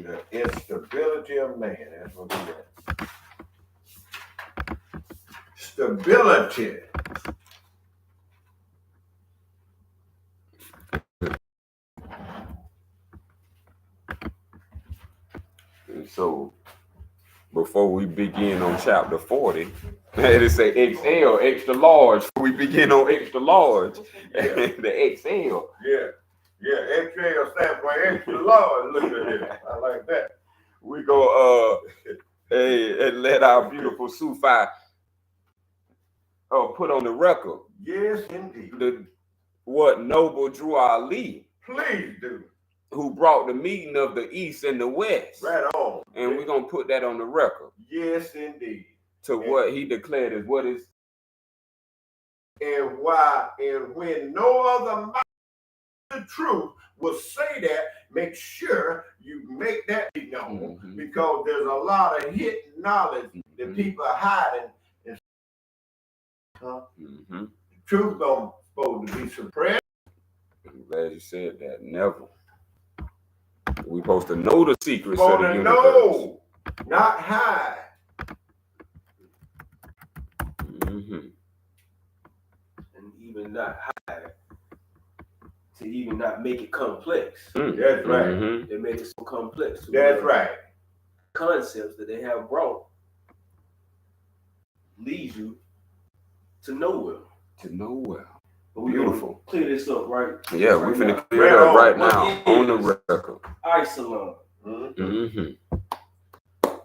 The instability of man. That's what we got. Stability. And so, before we begin on chapter 40, it say XL, extra large. We begin on extra large. Yeah. The XL. Yeah, XL stands for extra large. Look at it. I like that. We go and let our beautiful Sufi put on the record. Yes, indeed. What Noble Drew Ali. Please do. Who brought the meeting of the East and the West. Right on. And we're going to put that on the record. Yes, indeed. To what he declared as what is. And why, and when no other mouth the truth will say that, make sure you make that known, because there's a lot of hidden knowledge that people are hiding. And the truth don't supposed to be suppressed. I'm glad you said that. Never. We supposed to know the secrets of the universe. Know, not hide. And even not hide, to even not make it complex. That's right. They make it so complex. That's right. Concepts that they have brought leads you to nowhere. To nowhere. But we beautiful. Clear this up, right? Yeah, we're finna clear it up right now on the record. Isolum.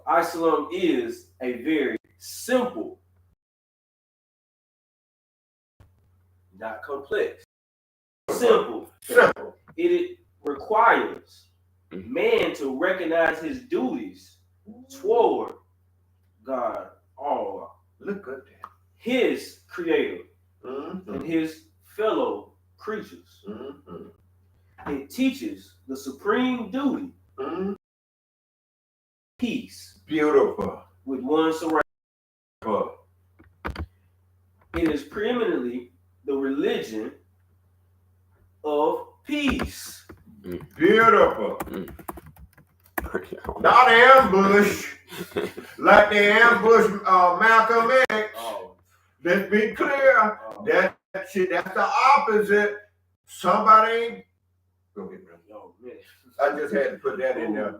Isolum is a very simple, not complex. Simple. It requires man to recognize his duties toward God, Allah. Look at that. His creator and his fellow creatures. It teaches the supreme duty, peace. Beautiful. With one surrounding. It is preeminently the religion of peace. Beautiful. Not ambush, like they ambush Malcolm X. Let's be clear. That's the opposite. Somebody. Go get me. I just had to put that in there.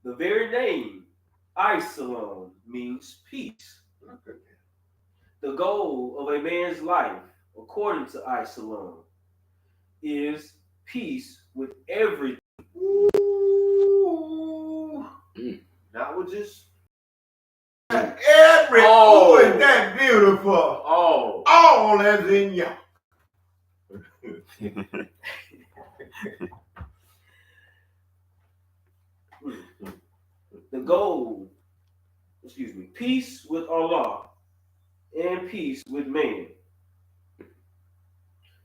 The very name, Isolum, means peace. The goal of a man's life, according to Isolum, is peace with everything. Not with just every. Oh, is that beautiful? All as in you. The goal, peace with Allah and peace with man.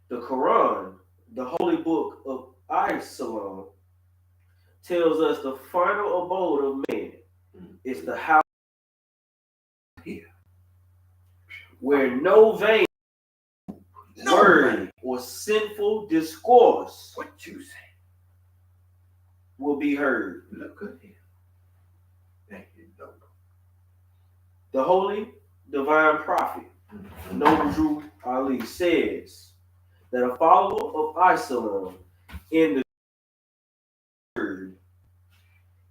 The Quran, the holy book of Islam, tells us the final abode of man is the house here, where no vain word or sinful discourse will be heard. Look at him. Thank you, Noble. The holy divine prophet, Noble Drew Ali, says that a follower of Islam in the word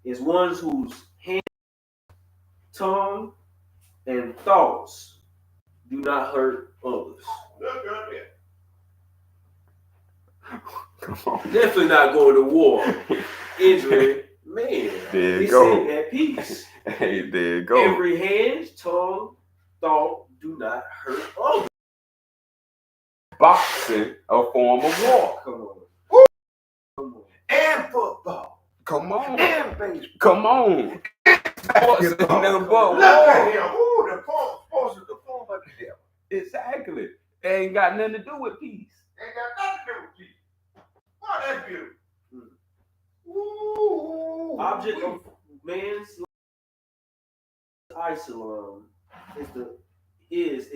is one whose hand, tongue, and thoughts do not hurt others. Look at it. Come on. Definitely not going to war. Injuring man. There you go. At peace. Hey, there you go. Every hand, tongue, thought do not hurt others. Boxing, a form of war. Come on. Woo. Come on. And football. Come on. And baseball. Come on. Sports is nothing but war. Look at him. Ooh, the sports is the form of the devil. Exactly. It ain't got nothing to do with peace. Ain't got nothing to do with peace. Wow, that's beautiful. Ooh. Object of man's Islam is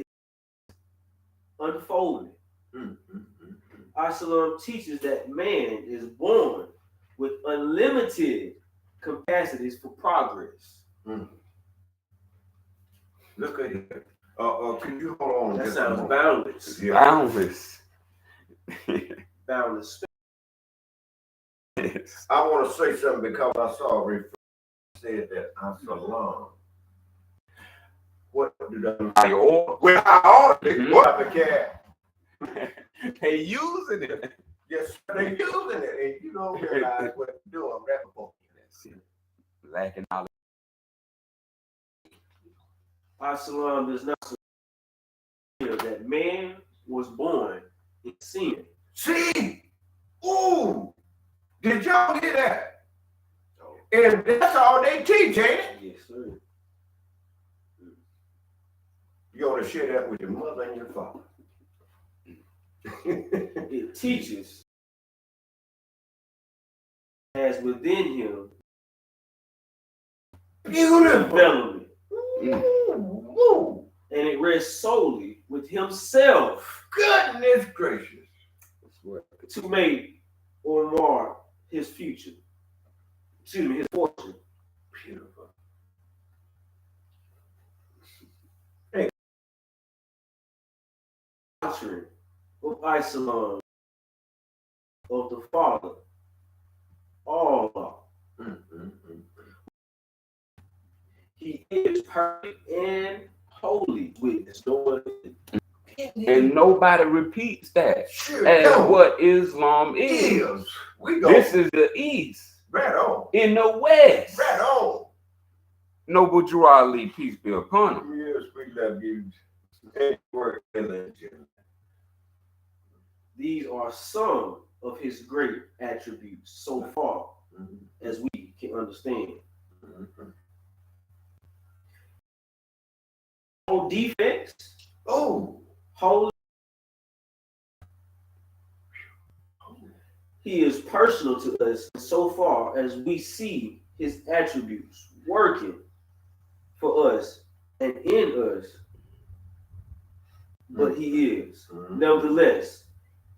unfolding. Islam teaches that man is born with unlimited capacities for progress. Look at it. Could you hold on? That just a sounds moment? boundless. Yeah. Boundless. Boundless. Yes. I want to say something because I saw a said that Al-Sufian. What did I? Well, I ought to be. What the cat? They using it. Yes, they using it, and you don't realize what you're doing. That before. Lacking knowledge. Al-Sufian does not say that man was born in sin. See? Ooh! Did y'all hear that? And that's all they teach, ain't it? Yes, sir. You ought to share that with your mother and your father. It teaches as within him Beautiful. development. Ooh. And it rests solely with himself Goodness gracious. to make or mar his future. Excuse me, his fortune. Beautiful. Doctrine of Islam of the Father. All law. He is perfect and holy witness. And nobody repeats that Sure as don't. what Islam is. We go. This is the East. Right on. In the West. Right on. Noble Drew Ali, peace be upon him. Yes, we love you. Thank you for religion. These are some of his great attributes so far as we can understand. No defects. Oh. Holy. He is personal to us so far as we see his attributes working for us and in us. But he is, nevertheless,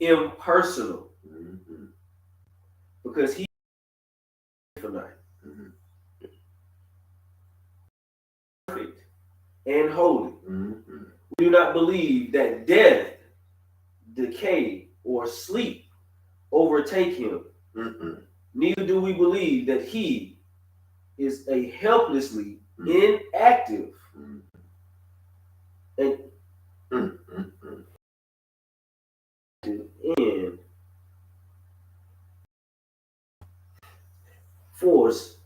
impersonal because he is infinite, perfect, and holy. We do not believe that death, decay, or sleep overtake him. Neither do we believe that he is a helplessly inactive and in force.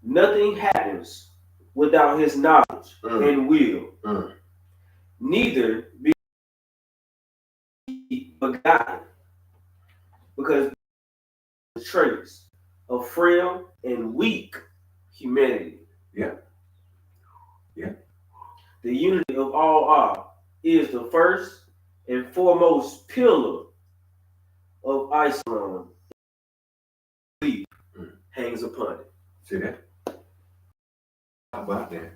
Nothing happens without his knowledge and will. Neither be begotten, because the traits of frail and weak humanity. Yeah. The unity of all are is the first and foremost pillar of Islam. Belief hangs upon it. See that? How about that?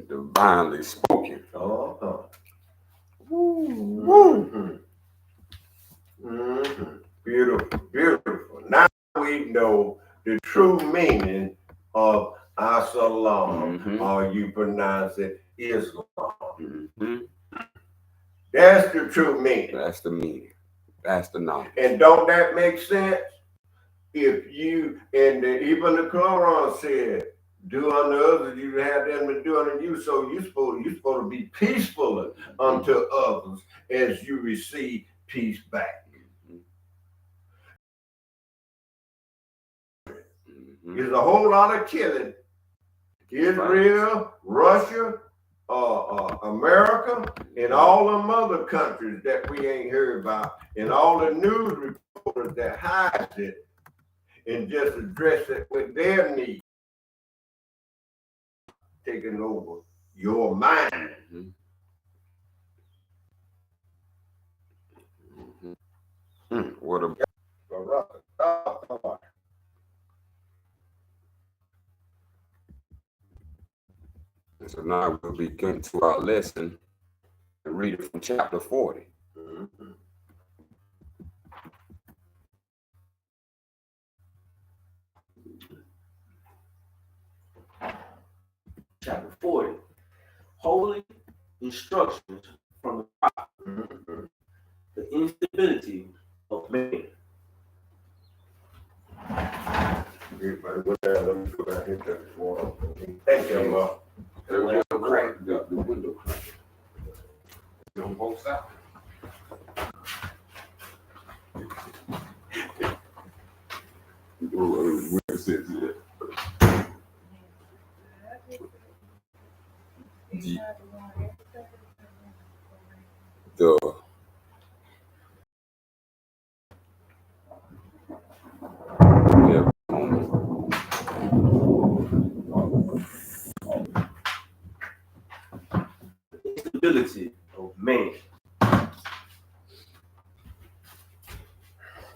Divinely spoken. Beautiful, beautiful. Now we know the true meaning of As-Salam, or you pronounce it Islam. That's the true meaning. That's the meaning. That's the knowledge. And don't that make sense? If you, and even the Quran said, do unto others, you have them to do unto you. So you're supposed to be peaceful unto others as you receive peace back. There's a whole lot of killing. Israel, Russia, America, and all them other countries that we ain't heard about, and all the news reporters that hide it and just address it with their needs, taking over your mind. What a So now we'll be getting to our lesson and read it from chapter 40. Chapter 40. Holy instructions from the prophet. The instability of man. Everybody, what the hell? Let me go back here to this water. Thank you, Lord. The window crack. Got the window crack. On both sides. Where says it? The yeah. Instability of man.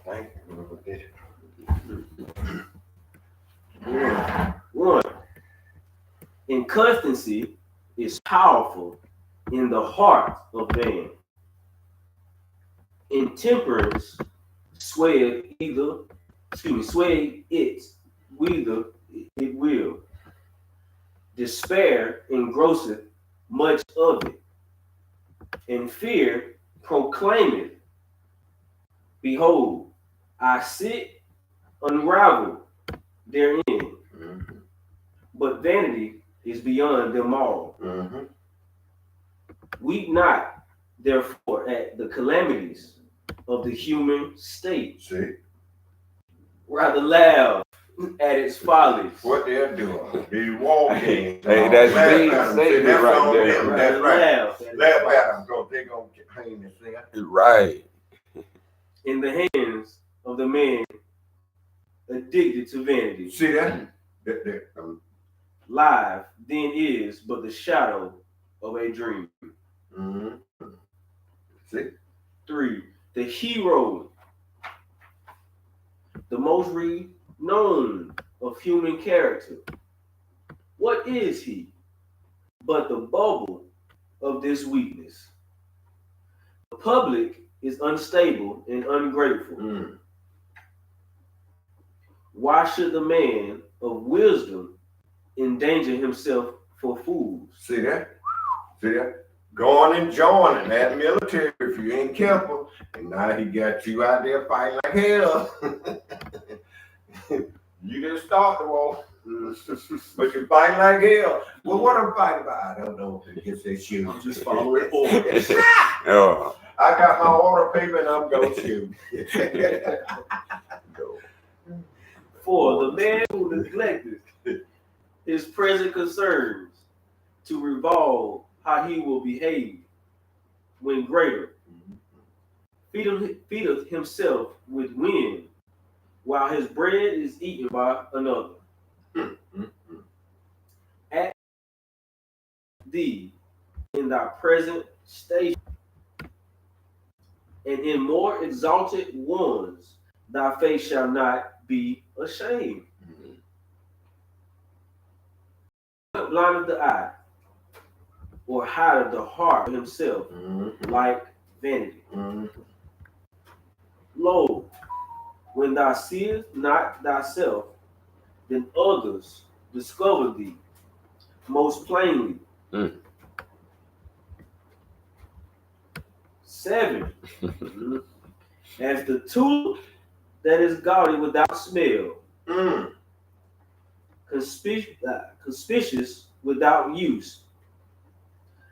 Thank you. One, inconstancy is powerful in the heart of man. Intemperance swayeth it whither it will. Despair engrosseth much of it, and fear proclaimeth, behold, I sit unraveled therein. But vanity is beyond them all. Weep not, therefore, at the calamities of the human state. See? Rather laugh at its follies. What they're doing. These war games. Hey, that's big statement that's right on there. them. Rather That's right. laugh Laugh at them because they're going to hang themselves. Right. in the hands of the man addicted to vanity. See that? Life then is but the shadow of a dream. See? 3. The hero, the most renowned of human character. What is he but the bubble of this weakness? The public is unstable and ungrateful. Why should the man of wisdom endanger himself for fools? See that? See that? Going and joining that military if you ain't careful. And now he got you out there fighting like hell. You didn't start the war. But you're fighting like hell. Well, what I'm fighting about? I don't know. It's that shoe. I'm just following orders. I got my order paper and I'm going to shoot. 4. The man who neglected his present concerns to revolve how he will behave when greater, feedeth himself with wind, while his bread is eaten by another. At thee in thy present station, and in more exalted ones, thy face shall not be ashamed. Blindeth the eye, or hideth the heart of himself, like vanity. Lo, when thou seest not thyself, then others discover thee most plainly. 7. As the tulip that is gaudy without smell, conspicuous without use,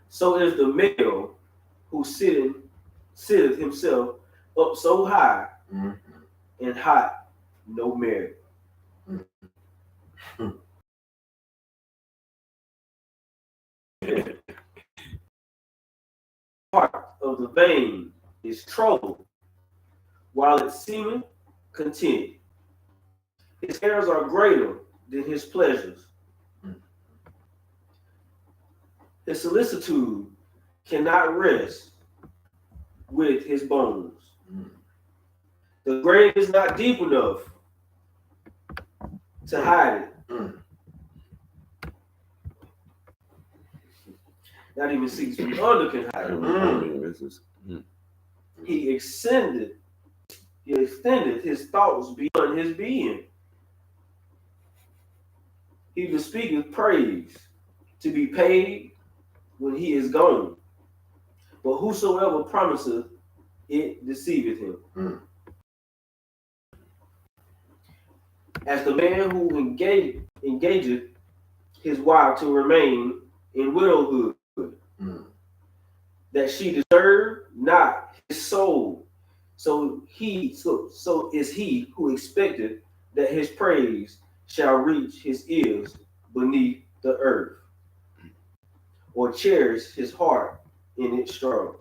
so is the male who sitteth himself up so high and hot no merit. Heart of the vain is troubled, while it seemeth content. His cares are greater than his pleasures. His solicitude cannot rest with his bones. The grave is not deep enough to hide it. Not even 6 feet under can hide it. He extended his thoughts beyond his being. He bespeaketh praise to be paid when he is gone. But whosoever promiseth it deceiveth him. Mm. As the man who engageth his wife to remain in widowhood, that she deserve not his soul. So is he who expecteth that his praise shall reach his ears beneath the earth, or cherish his heart in its struggle.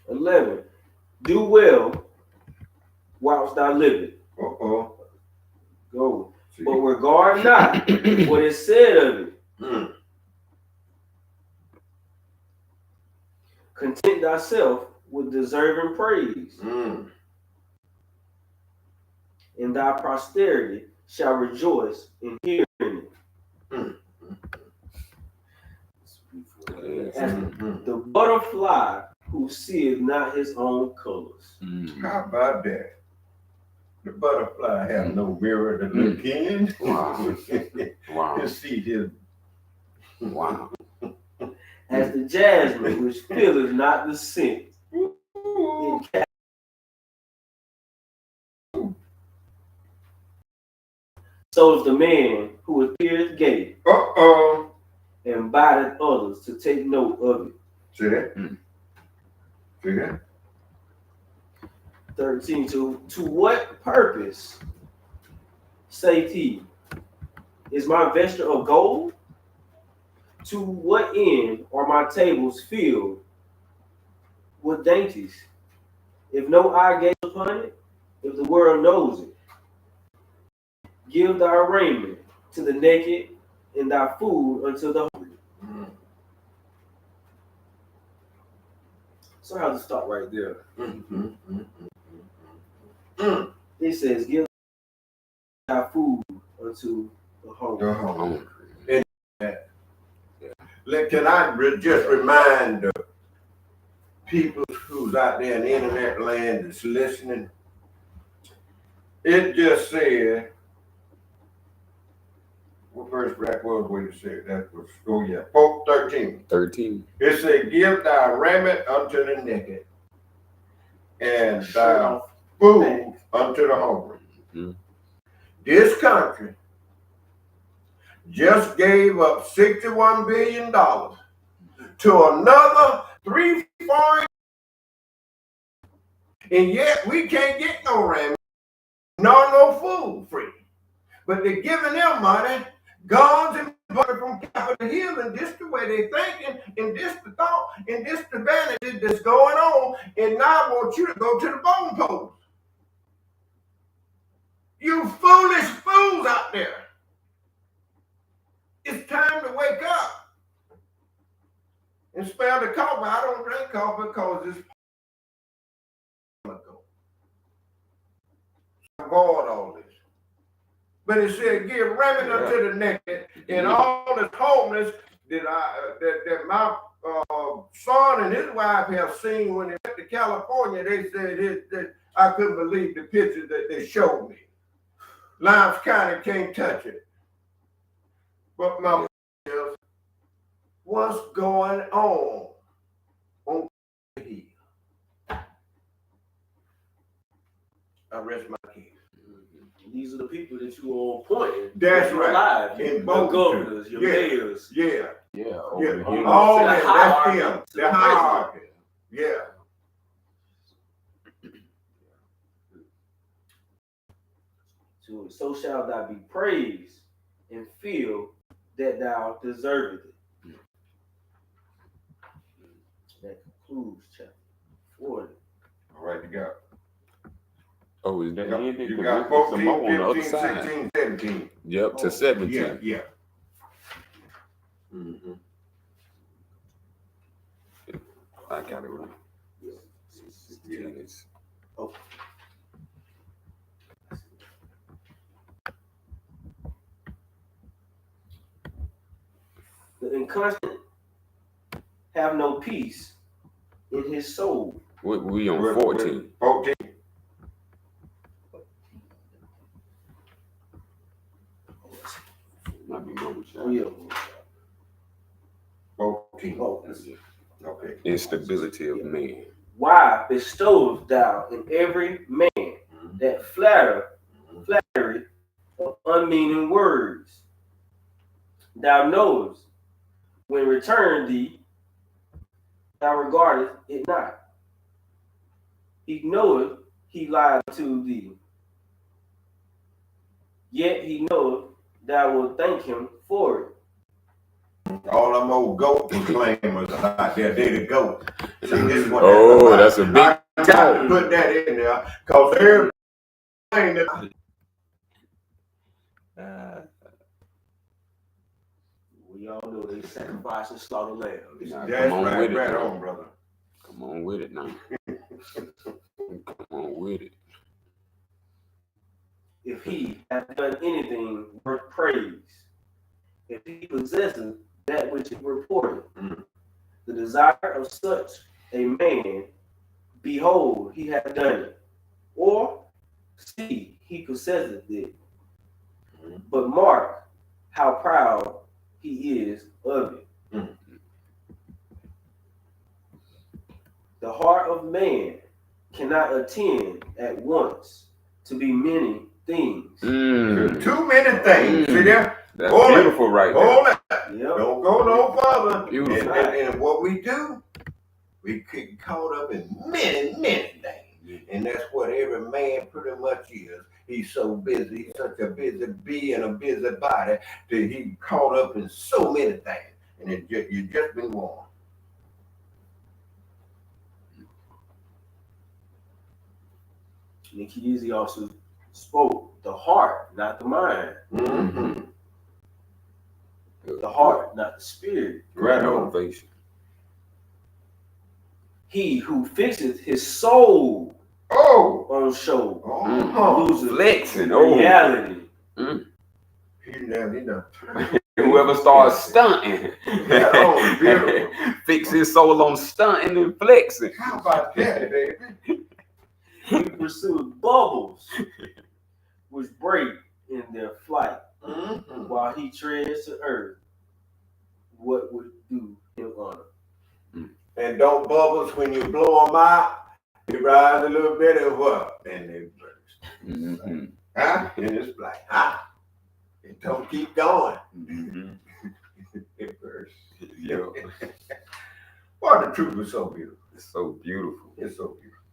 11. Do well whilst thou livest. Go. See? But regard not what is said of it. Content thyself with deserving praise, and thy posterity shall rejoice in hearing it. As the butterfly who seeth not his own colors. How about that? The butterfly has no mirror to look in. Wow. Wow. To see his. Wow. As the jasmine which filleth not the scent. So is the man who appeareth gay and bideth others to take note of it. See that? See that? 13. To what purpose, saith he, is my vesture of gold? To what end are my tables filled with dainties? If no eye gaze upon it, if the world knows it, give thy raiment to the naked and thy food unto the hungry. So I have to stop right there. It says, give thy food unto the hungry. Can I just remind the people who's out there in the internet land that's listening? It just said, what verse that was where you said that was, 13. 13. It said, give thy raiment unto the naked, and thy food unto the hungry. This country just gave up $61 billion to another 3 foreign, and yet we can't get no raiment, no food free. But they're giving them money, guns and money from Capitol Hill, and this the way they're thinking, and this the thought, and this the vanity that's going on, and now I want you to go to the bone post. You foolish fools out there. It's time to wake up and spare the coffee. I don't drink coffee because it's avoid all this. But it said, give raiment unto the naked, and all this homeless that my son and his wife have seen when they went to California. They said that I couldn't believe the pictures that they showed me. Limes County can't touch it. But my is, what's going on the hill? I rest my case. These are the people that you are appointing. That's right. Live. In your governors, your mayors. Yeah. All All that, that's them. The hierarchy. Yeah. So shall thou be praised and feel that thou deservest it. That concludes chapter 40. All right, you got. Oh, is that ended? You got 14, 15, 16, 17. Yep, to 17. Yeah. I got it right. Yeah. Oh. The inconstant have no peace in his soul. We on 14. 14. Oh, yeah. 14. Oh, that's it. Okay. Instability of man. Why bestowest thou in every man that flattery of unmeaning words? Thou knowest when return thee, thou regardest it not. He knoweth he lied to thee, yet he knoweth thou wilt thank him for it. All them old goat proclaimers out there, they the goat. See, this one. Oh, that's a big I got to put that in there because everything that. We all know they sacrifice and slaughter lambs. Nah, That's come on right, with it, right now. on, brother. Come on with it now. Come on with it. If he hath done anything worth praise, if he possesses that which is reported, the desire of such a man, behold, he hath done it, or see, he possesseth it. But mark how proud he is of it. The heart of man cannot attend at once to be many things. Too many things. See there? That's beautiful right there. Hold it. Yep. Don't go no further. Beautiful. And what we do, we get caught up in many things. And that's what every man pretty much is. He's so busy. He's such a busy bee and a busy body that he caught up in so many things. And you just been warned. Nick Easy also spoke the heart, not the mind. Mm-hmm. The heart, not the spirit. Right on. Motivation. He who fixeth his soul on show loses Flexing. reality. He know. Whoever starts stunting, beautiful. fix his soul on stunting and flexing. How about that, baby? He pursues bubbles which break in their flight while he treads the earth. What would do him honor? And don't bubbles when you blow them out. You rise a little bit and what? Then they burst. Huh? And it's like, it don't keep going. It bursts. Yeah. Boy, the truth is so beautiful. It's so beautiful. It's so beautiful.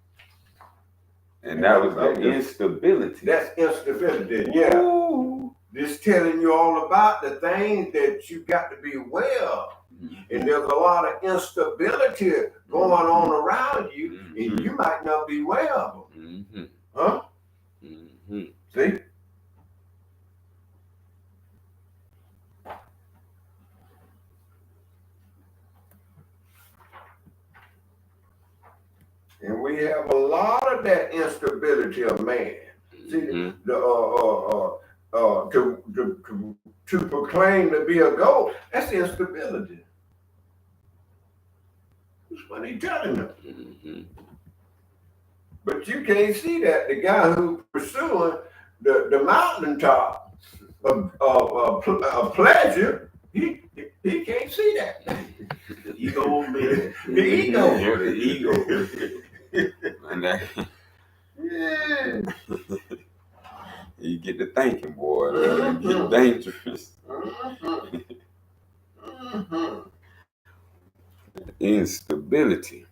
And that was the instability. That's instability, yeah. Ooh. This telling you all about the things that you got to be aware of. And there's a lot of instability going on around you, and you might not be aware of them. Huh? See? And we have a lot of that instability of man. See, to proclaim to be a goat, that's instability. That's what he's telling them. But you can't see that. The guy who's pursuing the mountaintop of pleasure, he can't see that. The ego man. The ego. Yeah, the ego. And that, you get to thinking, boy. It get dangerous. Instability.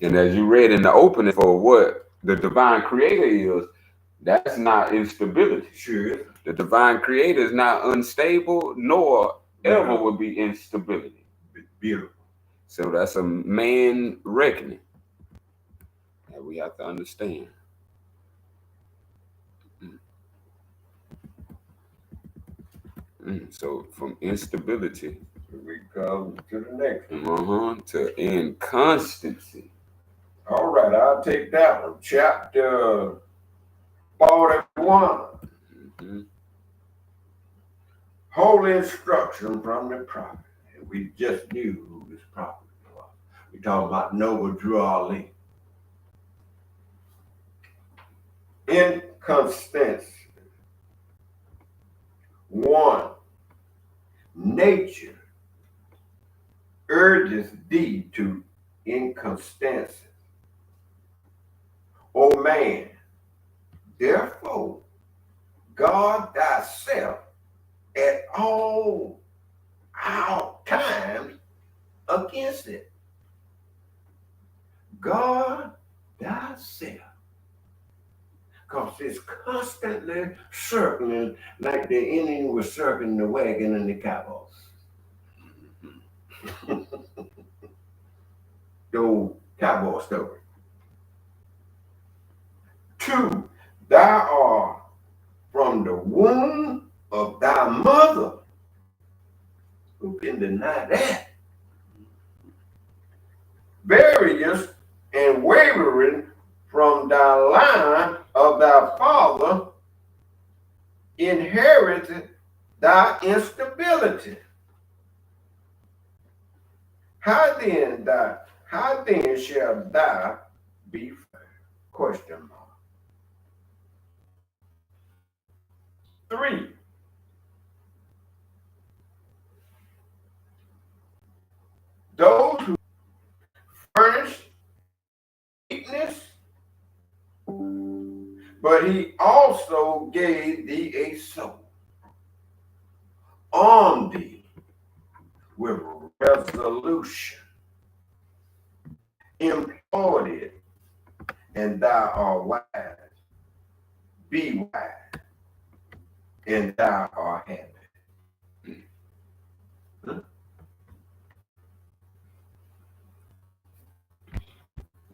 And as you read in the opening for what the divine creator is, that's not instability. Sure. The divine creator is not unstable, nor ever will be instability. Beautiful. So that's a man reckoning that we have to understand. So from instability, We come to the next one. to inconstancy. All right, I'll take that one. Chapter 41. Holy instruction from the prophet. And we just knew who this prophet was. We talking about Noble Drew Ali. Inconstancy. 1. nature urges thee to inconstancy. O man, therefore, guard thyself at all our times against it. Guard thyself. Because it's constantly circling like the Indian was circling the wagon and the cowboys. The old cowboy story. 2, thou art from the womb of thy mother. Who can deny that? Various and wavering from thy line of thy father, inherited thy instability. How then shall thou be fair? Question mark. 3, those who furnish weakness, but he also gave thee a soul. Arm thee with resolution. Employ it, and thou art wise. Be wise, and thou art happy.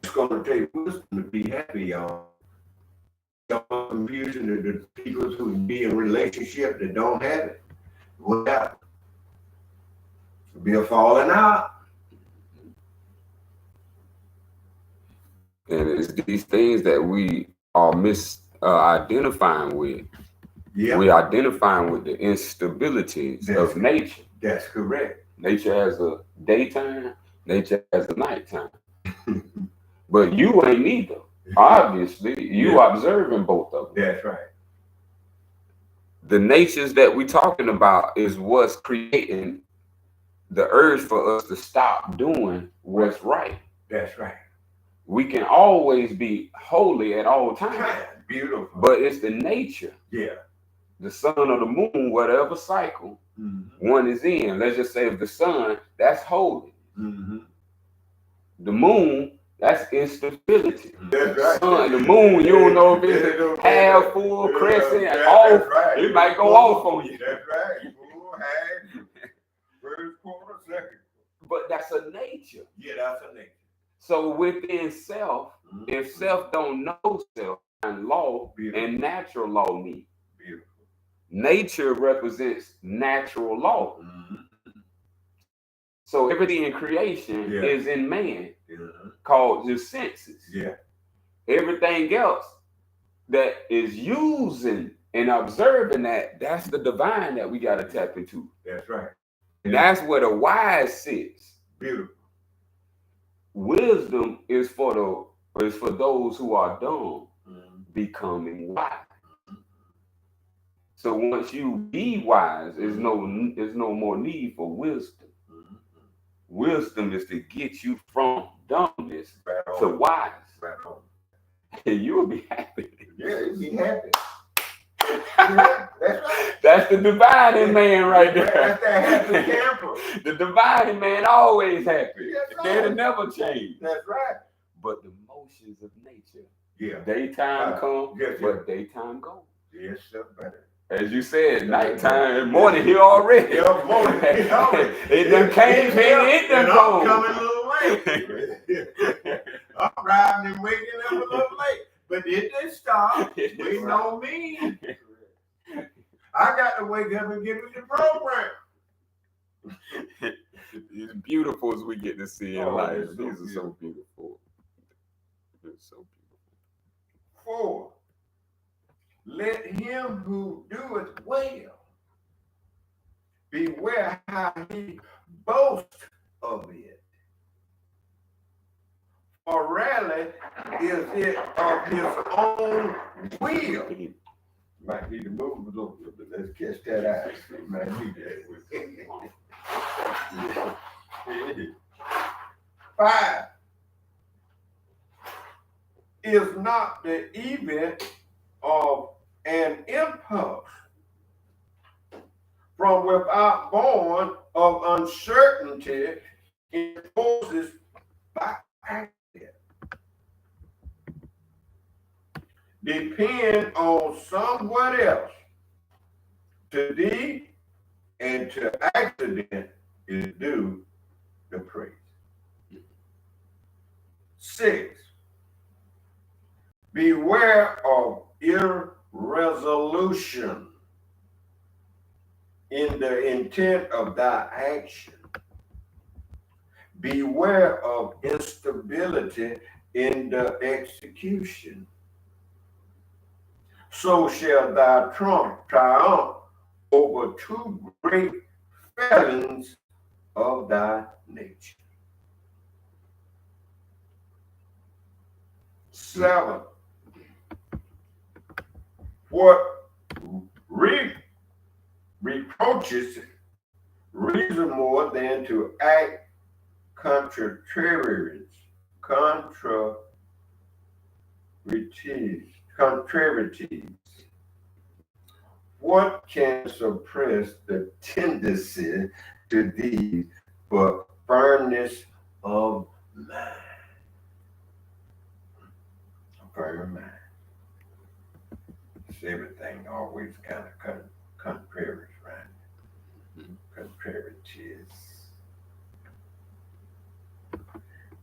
It's going to take wisdom to be happy, y'all. Y'all confusing the people who be in relationship that don't have it. Without it. Be a falling out. And it's these things that we are identifying with. Yeah. We're identifying with the instabilities of nature. That's correct. Nature has a daytime, nature has a nighttime. But you ain't neither. Obviously, you observing both of them. That's right. The natures that we're talking about is what's creating the urge for us to stop doing what's right. That's right. We can always be holy at all times. Beautiful. But it's the nature. Yeah. The sun or the moon, whatever cycle one is in. Let's just say if the sun, that's holy. The moon, that's instability. That's right. Sun, the moon, you don't know if it's half full, crescent, off. Right. It might go off on you. That's right. Full, half, first quarter, second. But that's a nature. Yeah, that's a nature. So within self, if self don't know self, and law and natural law meet. Beautiful. Nature represents natural law. So everything in creation is in man, called the senses. Yeah. Everything else that is using and observing that's the divine that we got to tap into. That's right. And that's where the wise sits. Beautiful. Wisdom is for those who are dumb, becoming wise. So once you be wise, there's no more need for wisdom. Wisdom is to get you from dumbness to wise. Right on. And you'll be happy. Yeah, you'll be happy. That's right. That's the dividing man right there. That's that happy camper. The dividing man always happy. That's right. That'll never change. That's right. But the motions of nature. Yeah. Daytime come, yes, but daytime go. Yes, sir, better. As you said, nighttime, morning here already. Yeah, morning. It done came, it done go. go. I'm coming a little late. I'm riding and waking up a little late. But it didn't stop. Waiting on me. I got to wake up and get with the program. It's beautiful as we get to see in life. So These are so beautiful. It's so beautiful. 4, let him who doeth well beware how he boasts of it. For rarely is it of his own will Might need to move a little bit, but let's catch that eye. Might need that. 5 is not the event of an impulse from without, born of uncertainty, imposes by accident. Depend on someone else. To thee and to accident is due the praise. 6. Beware of irresolution in the intent of thy action. Beware of instability in the execution. So shall thy triumph over two great failings of thy nature. 7. What reproaches reason more than to act contrarieties. What can suppress the tendency to these but firmness of mind? A firm mind. It's everything always kind of contraries, right? Contrarieties.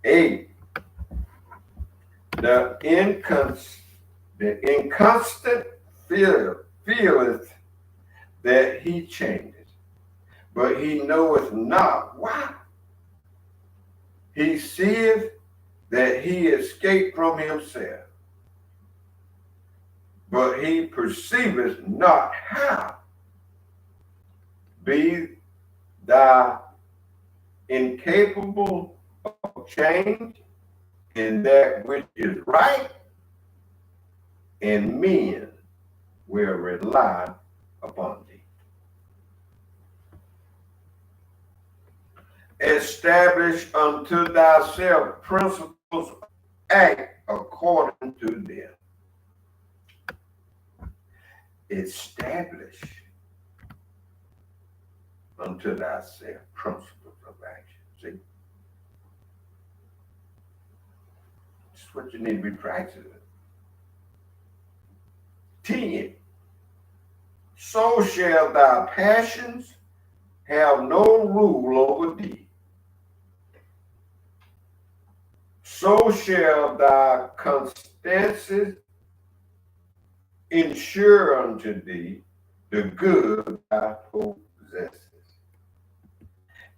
8. The inconstant feeleth that he changes, but he knoweth not why. He seeth that he escaped from himself, but he perceiveth not how. Be thou incapable of change in that which is right, and men will rely upon thee. Establish unto thyself principles, act according to them. Establish unto thyself principles of action. See? That's what you need to be practicing. 10. So shall thy passions have no rule over thee. So shall thy constancy ensure unto thee the good thou possessest,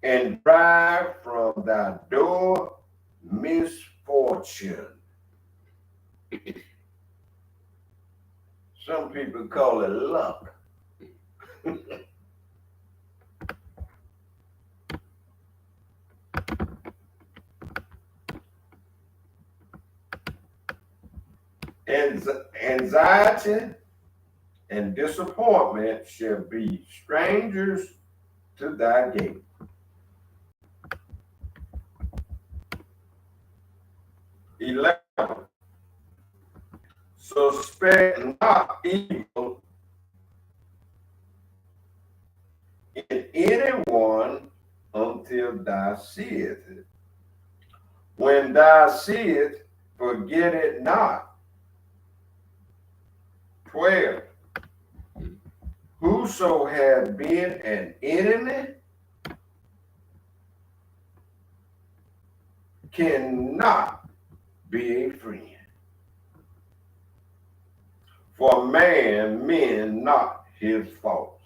and drive from thy door misfortune. Some people call it luck. Anxiety and disappointment shall be strangers to thy gate. 11. Suspect not evil in anyone until thou seest it. When thou seest, forget it not. 12. Whoso hath been an enemy cannot be a friend. For man mend not his faults.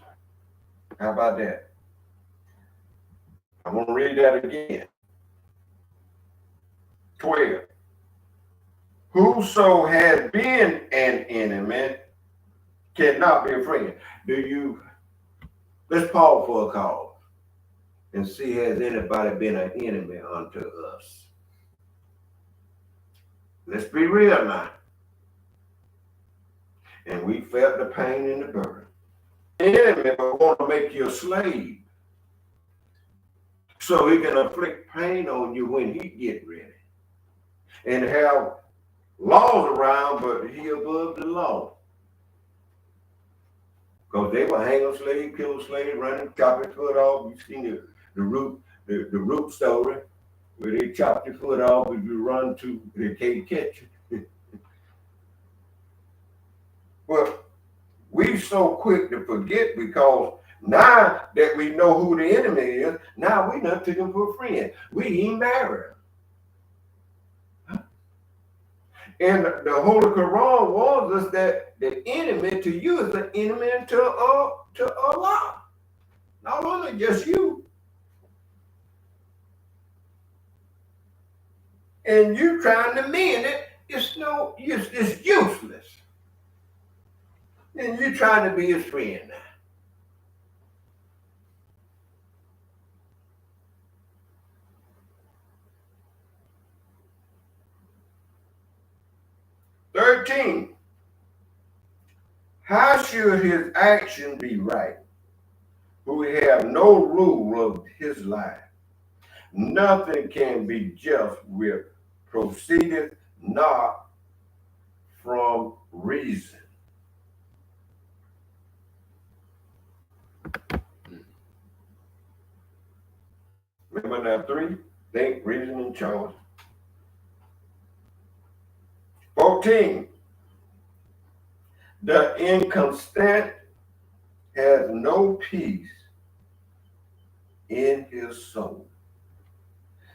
How about that? I'm going to read that again. 12. Whoso has been an enemy cannot be a friend. Let's pause for a call and see, has anybody been an enemy unto us? Let's be real now. And we felt the pain and the burden. The enemy will want to make you a slave so he can inflict pain on you when he get ready. And have laws around, but he above the law. Because they will hang a slave, kill a slave, run and chop his foot off. You've seen the root story where they chopped your foot off if you run to, they can't catch you. Well, we so quick to forget because now that we know who the enemy is, now we done took him for a friend. We ain't married him. And the Holy Quran warns us that the enemy to you is the enemy to Allah. Not only just you. And you trying to mend it, it's useless. And you trying to be his friend now. "13. How should his action be right, who have no rule of his life? Nothing can be just with proceedeth not from reason." Remember now 3, think, reason, and choice. 14. The inconstant has no peace in his soul,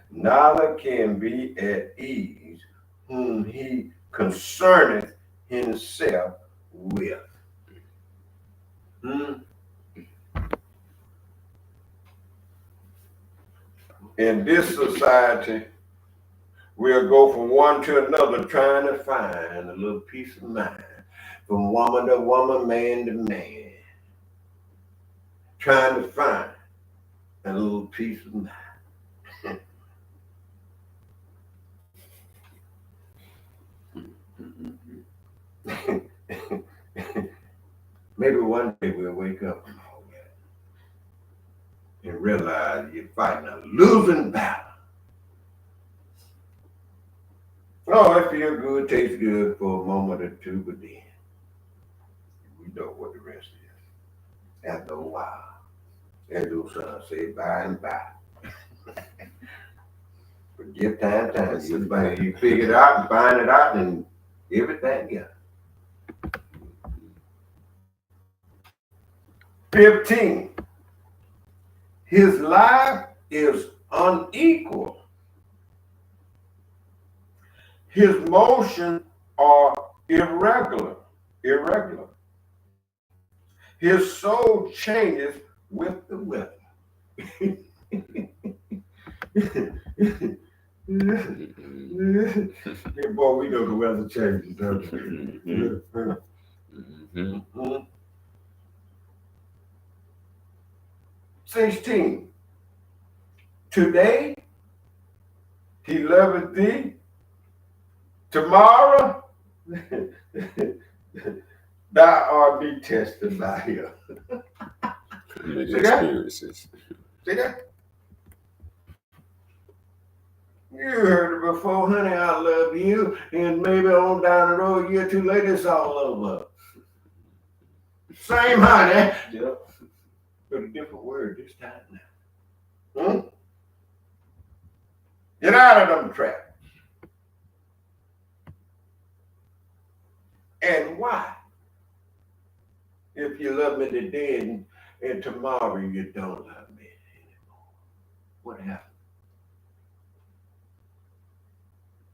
neither can be at ease whom he concerneth himself with. In this society, we'll go from one to another trying to find a little peace of mind. From woman to woman, man to man. Trying to find a little peace of mind. Maybe one day we'll wake up from all that and realize you're fighting a losing battle. Oh, it feels good, tastes good for a moment or two, but then we know what the rest is. After a while, as those sons say, by and by. But give time. You figure it out and find it out and everything else. 15. His life is unequal. His motions are irregular. His soul changes with the weather. Hey, boy, we know the weather changes, don't we? 16. Today he loveth thee. Tomorrow thou art detested by him. See that? See that? You heard it before, honey, I love you, and maybe on down the road, a year or two later, it's all over. Same honey. Yep. But a different word this time now. Get out of them traps. And why? If you love me today and tomorrow you don't love me anymore, what happened?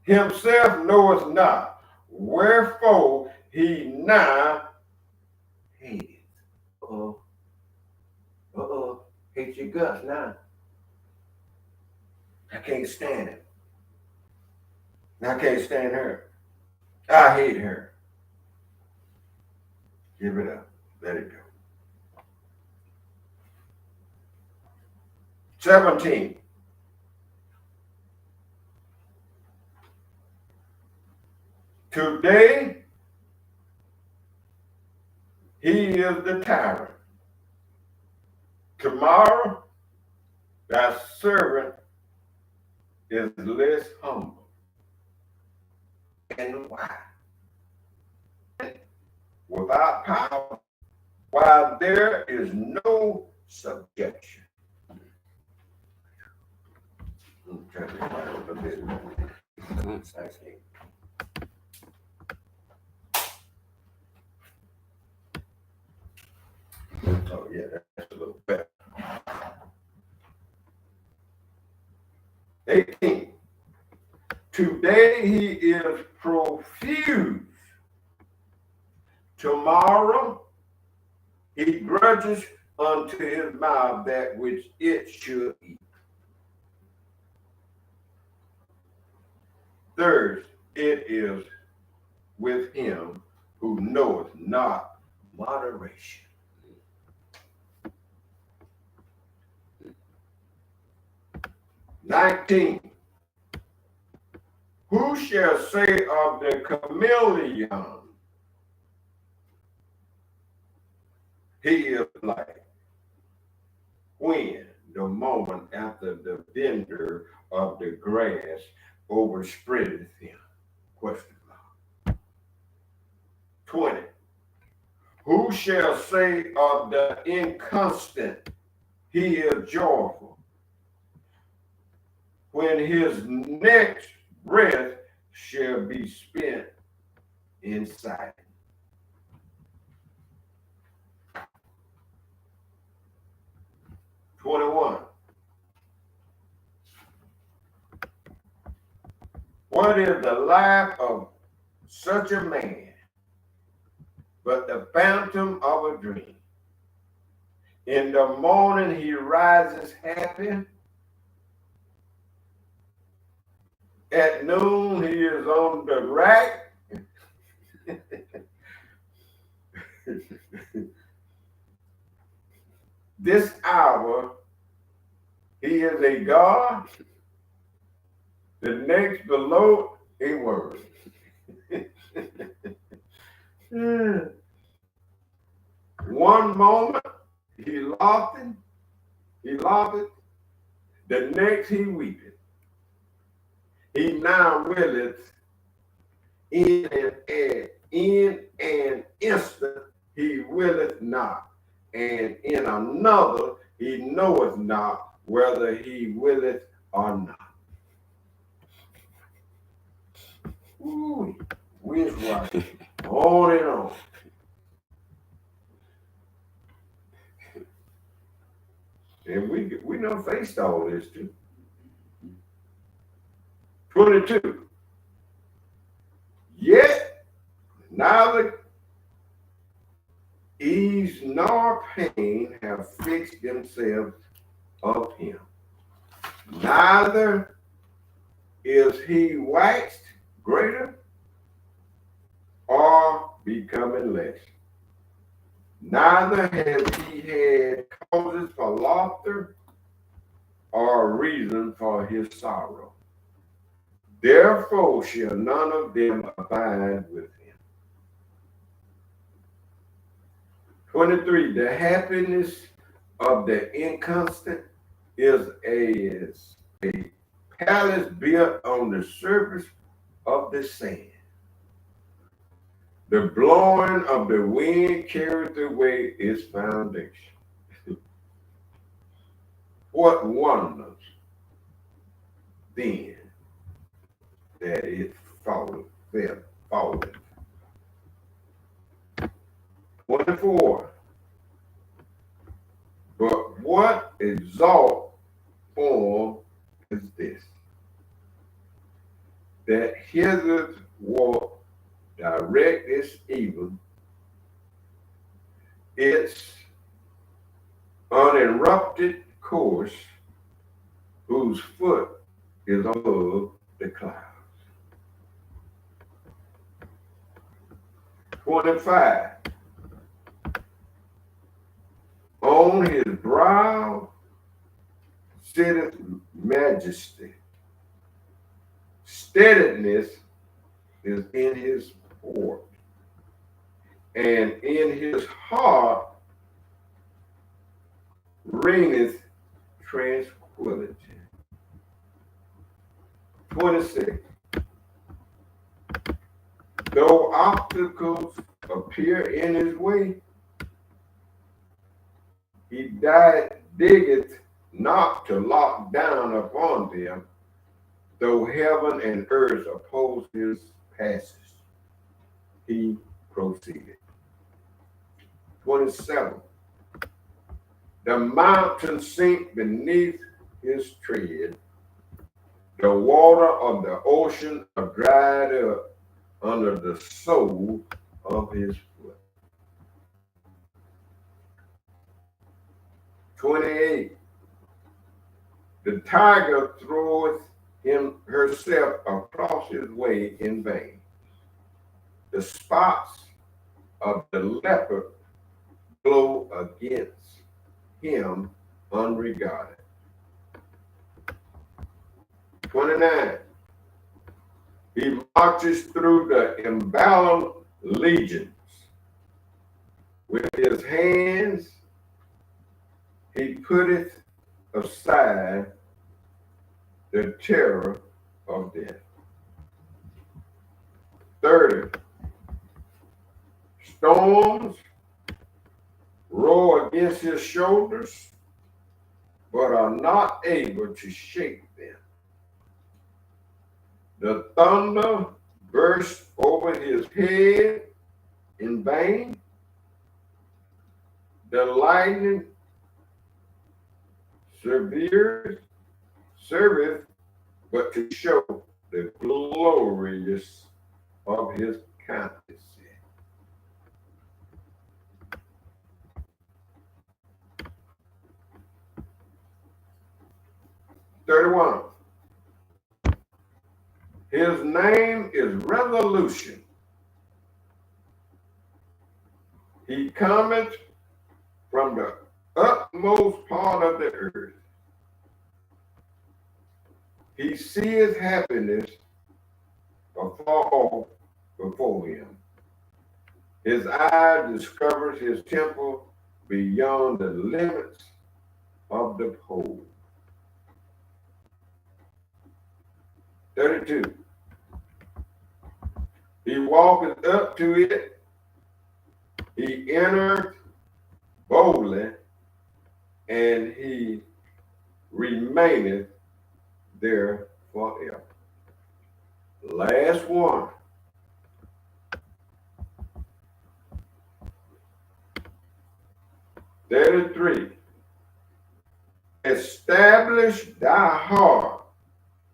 Himself knoweth not, wherefore he now hateth. Hate your guts now. I can't stand it. I can't stand her. I hate her. Give it up. Let it go. 17. Today he is the tyrant. Tomorrow, thy servant is less humble. And why? Without power, while there is no subjection. I'm trying to find a bit. Oh, yeah, that's a little better. 18. Today he is profuse. Tomorrow he grudges unto his mouth that which it should eat. Third, it is with him who knoweth not moderation. "19. Who shall say of the chameleon, he is like when the moment after the vendor of the grass overspreadeth him?" Question mark. 20. Who shall say of the inconstant, he is joyful, when his next breath shall be spent in sight? 21. What is the life of such a man but the phantom of a dream? In the morning he rises happy. At noon he is on the rack. This hour he is a god. The next below a word. One moment he laugheth, the next he weepeth. He now willeth, in an instant he willeth not, and in another he knoweth not whether he willeth or not. Ooh, we're right. On and on. And we done faced all this too. 22. Yet neither ease nor pain have fixed themselves of him. Neither is he waxed greater or becoming less. Neither has he had causes for laughter or reason for his sorrow. Therefore shall none of them abide with him. 23. The happiness of the inconstant is a palace built on the surface of the sand. The blowing of the wind carried away its foundation. What wonders then that it fell. 24. But what exalt form is this, that hither walk direct its even, its uninterrupted course, whose foot is above the clouds. 25. On his brow sitteth majesty. Steadiness is in his port. and in his heart reigneth tranquility. 26. Though obstacles appear in his way, he diggeth not to lock down upon them, though heaven and earth oppose his passage. He proceeded. 27. The mountains sink beneath his tread. The water of the ocean are dried up under the sole of his foot. 28. The tiger throweth herself across his way in vain. The spots of the leopard glow against him unregarded. 29. He marches through the embattled legions. With his hands he putteth aside the terror of death. 30. Storms roar against his shoulders, but are not able to shake them. The thunder bursts over his head in vain. The lightning serveth but to show the glorious of his countenance. 31. His name is Resolution. He cometh from the utmost part of the earth. He seeth happiness afar off before him. His eye discovers his temple beyond the limits of the pole. 32. He walketh up to it, he entereth boldly, and he remaineth there forever. Last one. 33. Establish thy heart,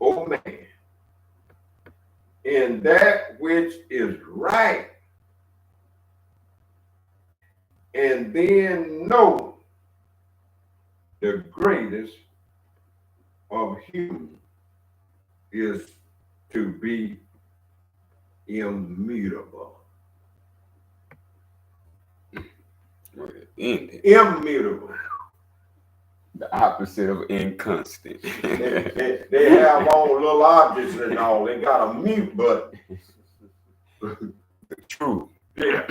O man, in that which is right, and then know the greatest of human is to be immutable. Immutable. The opposite of inconstant. They have all little objects and all. They got a mute button. The truth. Yeah.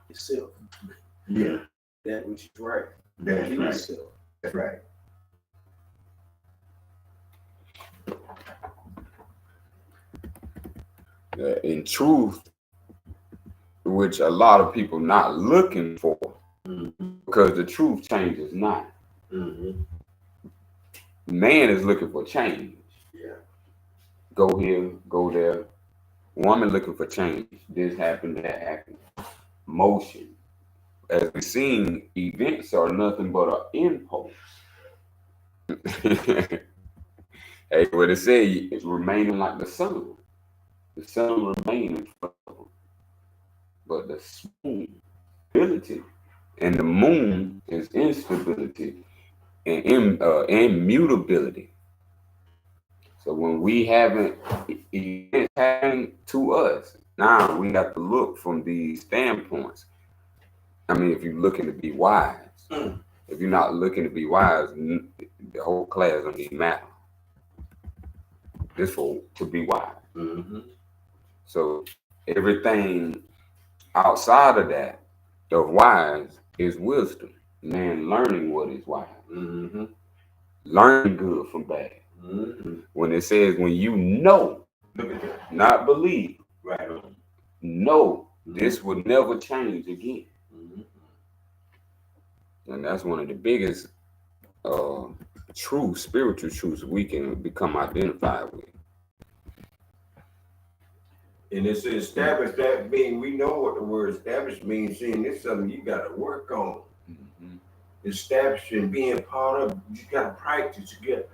Yourself. Yeah. That which is right. That's Be right. yourself. That's right. In truth, which a lot of people not looking for, because the truth changes not. Man is looking for change. Yeah. Go here, go there. Woman looking for change. This happened, that happened. Motion. As we've seen, events are nothing but an impulse. Hey, what it say, it's remaining like the sun. The sun remaining forever. But the stability and the moon is instability and immutability. So when we haven't events happen to us, now we have to look from these standpoints. I mean, if you're looking to be wise, if you're not looking to be wise, the whole class don't even matter. This for to be wise. So Everything outside of that, of wise, is wisdom. Man learning what is wise. Mm-hmm. Learning good from bad. Mm-hmm. When it says, when you know, Look at that. not believe, Right on. know this will never change again. Mm-hmm. And that's one of the biggest true spiritual truths we can become identified with. And it's established, that mean we know what the word established means. Seeing this is something you got to work on. Mm-hmm. Establishing, being part of, you got to practice. You get.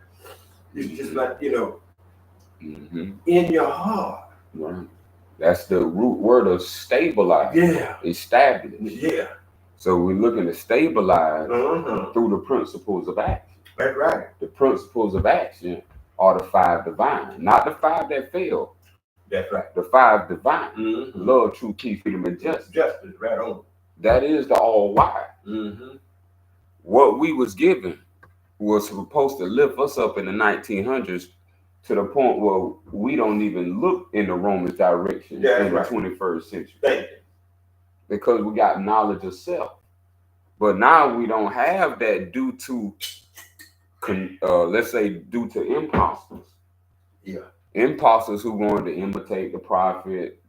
It's just like, Mm-hmm. in your heart. Right. That's the root word of stabilize. Yeah. Establish. Yeah. So we're looking to stabilize Uh-huh. through the principles of action. That's right. The principles of action are the 5 divine, not the 5 that fail. That's right. The 5 divine. Mm-hmm. Love, truth, peace, freedom, and justice. Justice, right on. That is the all wise. Mm-hmm. What we was given was supposed to lift us up in the 1900s to the point where we don't even look in the Romans direction in the 21st century. Thank you. Because we got knowledge of self. But now we don't have that due to, let's say, due to imposters. Yeah. Imposters who wanted to imitate the prophet,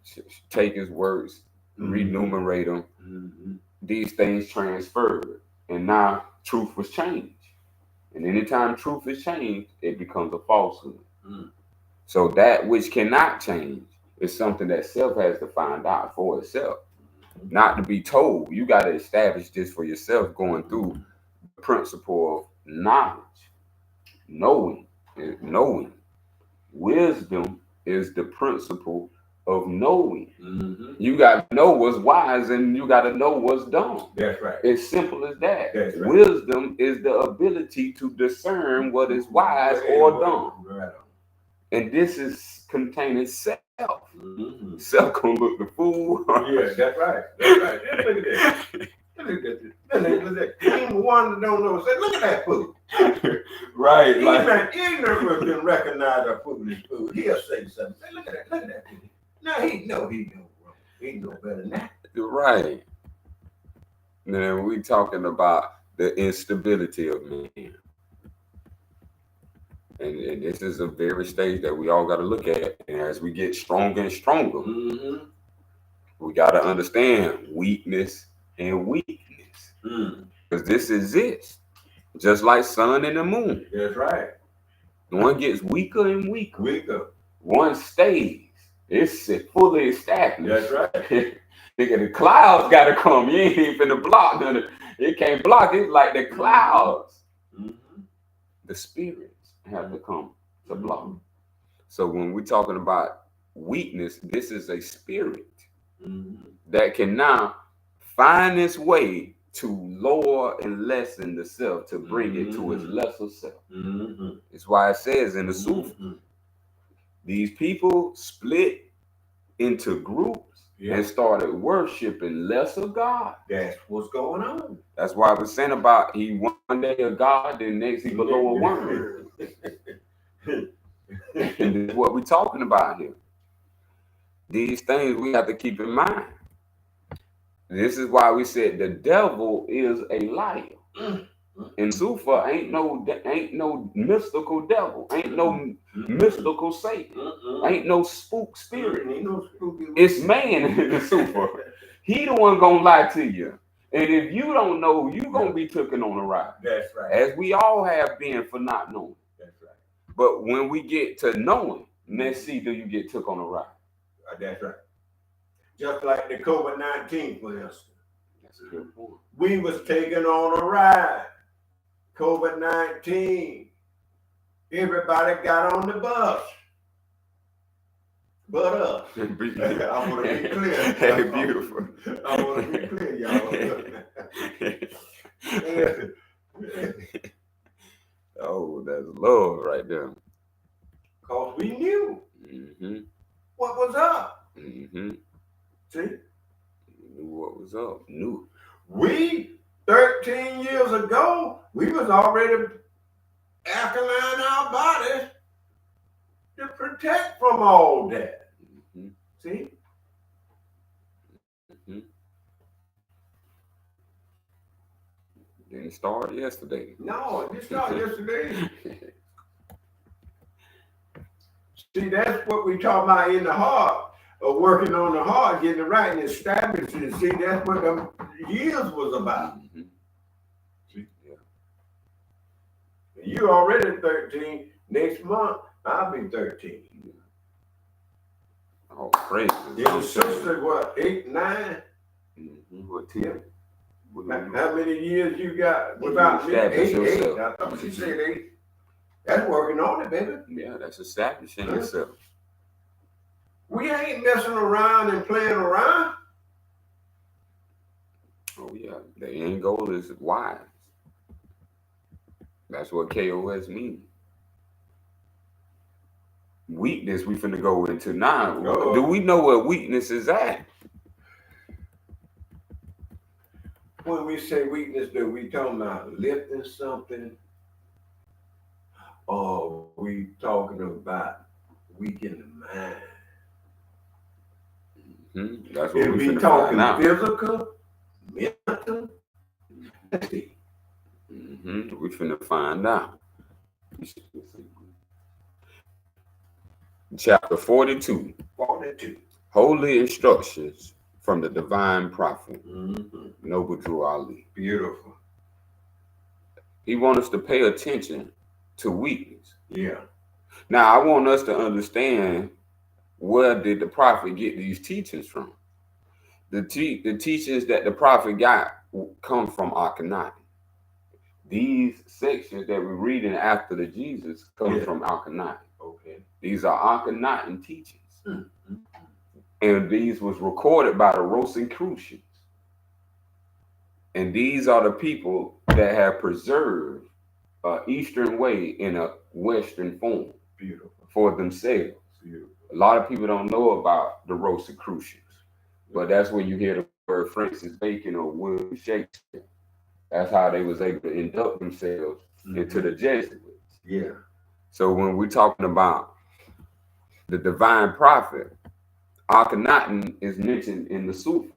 take his words, remunerate them. Mm-hmm. These things transferred. And now truth was changed. And anytime truth is changed, it becomes a falsehood. Mm. So that which cannot change is something that self has to find out for itself. Not to be told. You got to establish this for yourself, going through the principle of knowledge. Knowing. Wisdom is the principle of knowing. Mm-hmm. You got to know what's wise and you got to know what's dumb. That's right. It's simple as that. That's right. Wisdom is the ability to discern what is wise or dumb. Right. And this is containing self. Mm-hmm. Self gonna look the fool. Yeah, that's right. That's right. Just look at that. Look at this. Look at that. Even one that don't know say, look at that food. Right. Even Like, ignorant can recognize a food is food. He'll say something. Say, look at that. Look at that food. Now he know wrong. He know better than that. right. Now we talking about the instability of man. And this is a very stage that we all got to look at. And as we get stronger and stronger, we got to understand weakness and weakness. Because this exists. Just like sun and the moon. That's right. One gets weaker and weaker. Weaker. One stays. It's fully established. That's right. Nigga, the clouds got to come. You ain't even finna block nothing. It can't block. It's like the clouds. Mm-hmm. The spirits have to come to block. So when we're talking about weakness, this is a spirit that can now find its way to lower and lessen the self, to bring it to its lesser self. It's why it says in the Sufi, these people split into groups and started worshiping lesser God. That's what's going on. That's why I was saying about he one day a God, then next he below a worm. And this is what we're talking about here. These things we have to keep in mind. This is why we said the devil is a liar. And Sufa ain't no mystical devil, ain't no mystical Satan, ain't no spook spirit. It's man in the Sufa. He the one gonna lie to you. And if you don't know, you gonna be taken on a ride. That's right. As we all have been for not knowing. That's right. But when we get to knowing, let's see, do you get took on a ride? That's right. Just like the COVID-19, for instance. That's a good point. We was taken on a ride. COVID-19. Everybody got on the bus. But us. I want to be clear. Hey, beautiful. I want to be clear, y'all. Oh, that's love right there. Because we knew what was up. See? Knew what was up. Knew. We, 13 years ago, we was already alkaline our bodies to protect from all that. See? Didn't start yesterday. No, it started yesterday. See, that's what we talk about in the heart, or working on the heart, getting it right and establishing it. See, that's what the years was about. See? Yeah. You already 13. Next month, I'll be 13. Oh, praise. Your sister, what, 8, 9? What 10? How many years you got without me? 8. I thought she said 8. That's working on it, baby. Yeah, that's establishing yourself. We ain't messing around and playing around. Oh, yeah. The end goal is wise. That's what K.O.S. means. Weakness we finna go into now. Do we know where weakness is at? When we say weakness, do we talking about lifting something? Or we talking about weak in the mind? That's what if we we talking physical, mental, let's see. We finna find out. Chapter 42. 42. Holy instructions from the divine prophet, Noble Drew Ali. Beautiful. He wants us to pay attention to weakness. Yeah. Now, I want us to understand, where did the prophet get these teachings from? The teachings that the prophet got come from Akhenaten. These sections that we're reading after the Jesus come from Akhenaten. Okay. These are Akhenaten teachings. And these was recorded by the Rosicrucians. And these are the people that have preserved an Eastern way in a Western form. Beautiful. For themselves. Beautiful. A lot of people don't know about the Rosicrucians, but that's where you hear the word Francis Bacon or William Shakespeare. That's how they was able to induct themselves into the Jesuits. Yeah. So when we're talking about the divine prophet, Akhenaten is mentioned in the Sufi,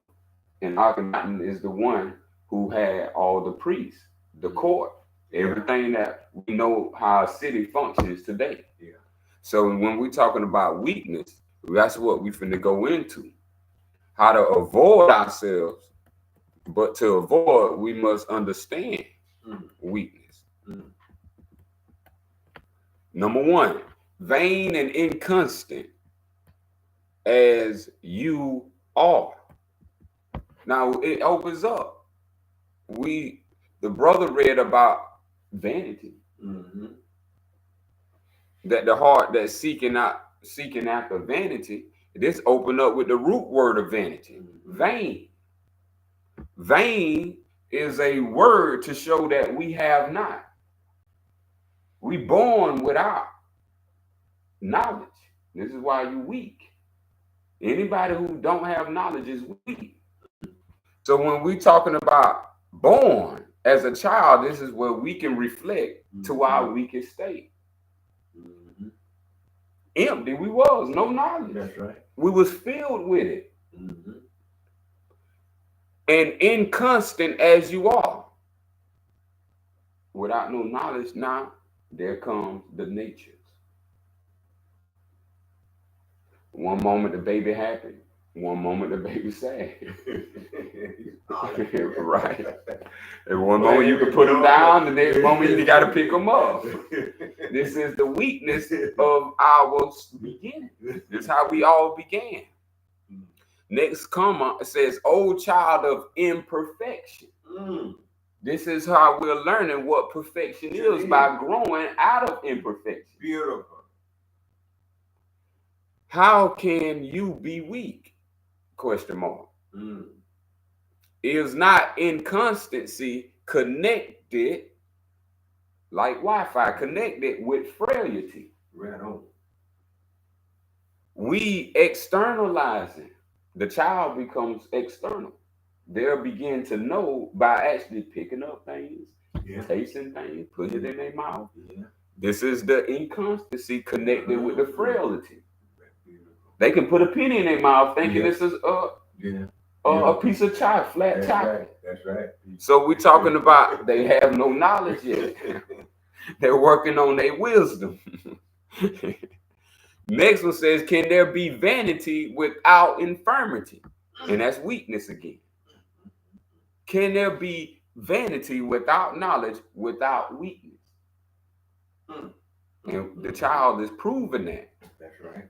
and Akhenaten is the one who had all the priests, the court, everything that we know how a city functions today. Yeah. So when we're talking about weakness, that's what we finna go into. How to avoid ourselves, but to avoid, we must understand weakness. Number 1, vain and inconstant as you are. Now it opens up. The brother read about vanity. That the heart that's seeking after vanity, this opened up with the root word of vanity. Vain. Vain is a word to show that we have not. We born without knowledge. This is why you're weak. Anybody who don't have knowledge is weak. So when we're talking about born as a child, this is where we can reflect to our weakest state. Empty we was, no knowledge. That's right. We was filled with it. And inconstant as you are. Without no knowledge, now there comes the natures. One moment the baby happy, one moment the baby sad. Right. And one moment you can put them down, the next moment you got to pick them up. This is the weakness of our beginning. This is how we all began. Next comma says, "O child of imperfection." This is how we're learning what perfection is, by growing out of imperfection. Beautiful. How can you be weak? Question mark. Is not inconstancy connected, like Wi-Fi, connected with frailty? Right on. We externalizing. The child becomes external. They'll begin to know by actually picking up things, tasting things, putting it in their mouth. This is the inconstancy connected with the frailty. They can put a penny in their mouth thinking this is a piece of chocolate, flat That's chocolate. right. That's right. So we're talking about they have no knowledge yet. They're working on their wisdom. Next one says, can there be vanity without infirmity? And that's weakness again. Can there be vanity without knowledge, without weakness? And the child is proving that. That's right.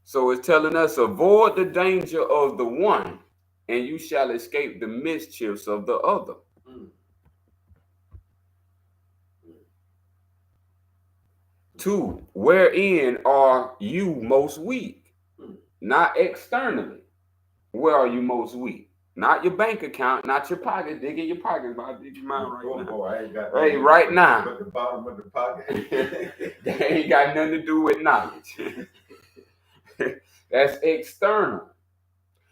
So it's telling us, avoid the danger of the one, and you shall escape the mischiefs of the other. 2, wherein are you most weak? Not externally. Where are you most weak? Not your bank account, not your pocket. Dig in your pockets, but I dig in mine right now. Boy, I ain't got hey, right now. But the bottom of the pocket. That ain't got nothing to do with knowledge. That's external.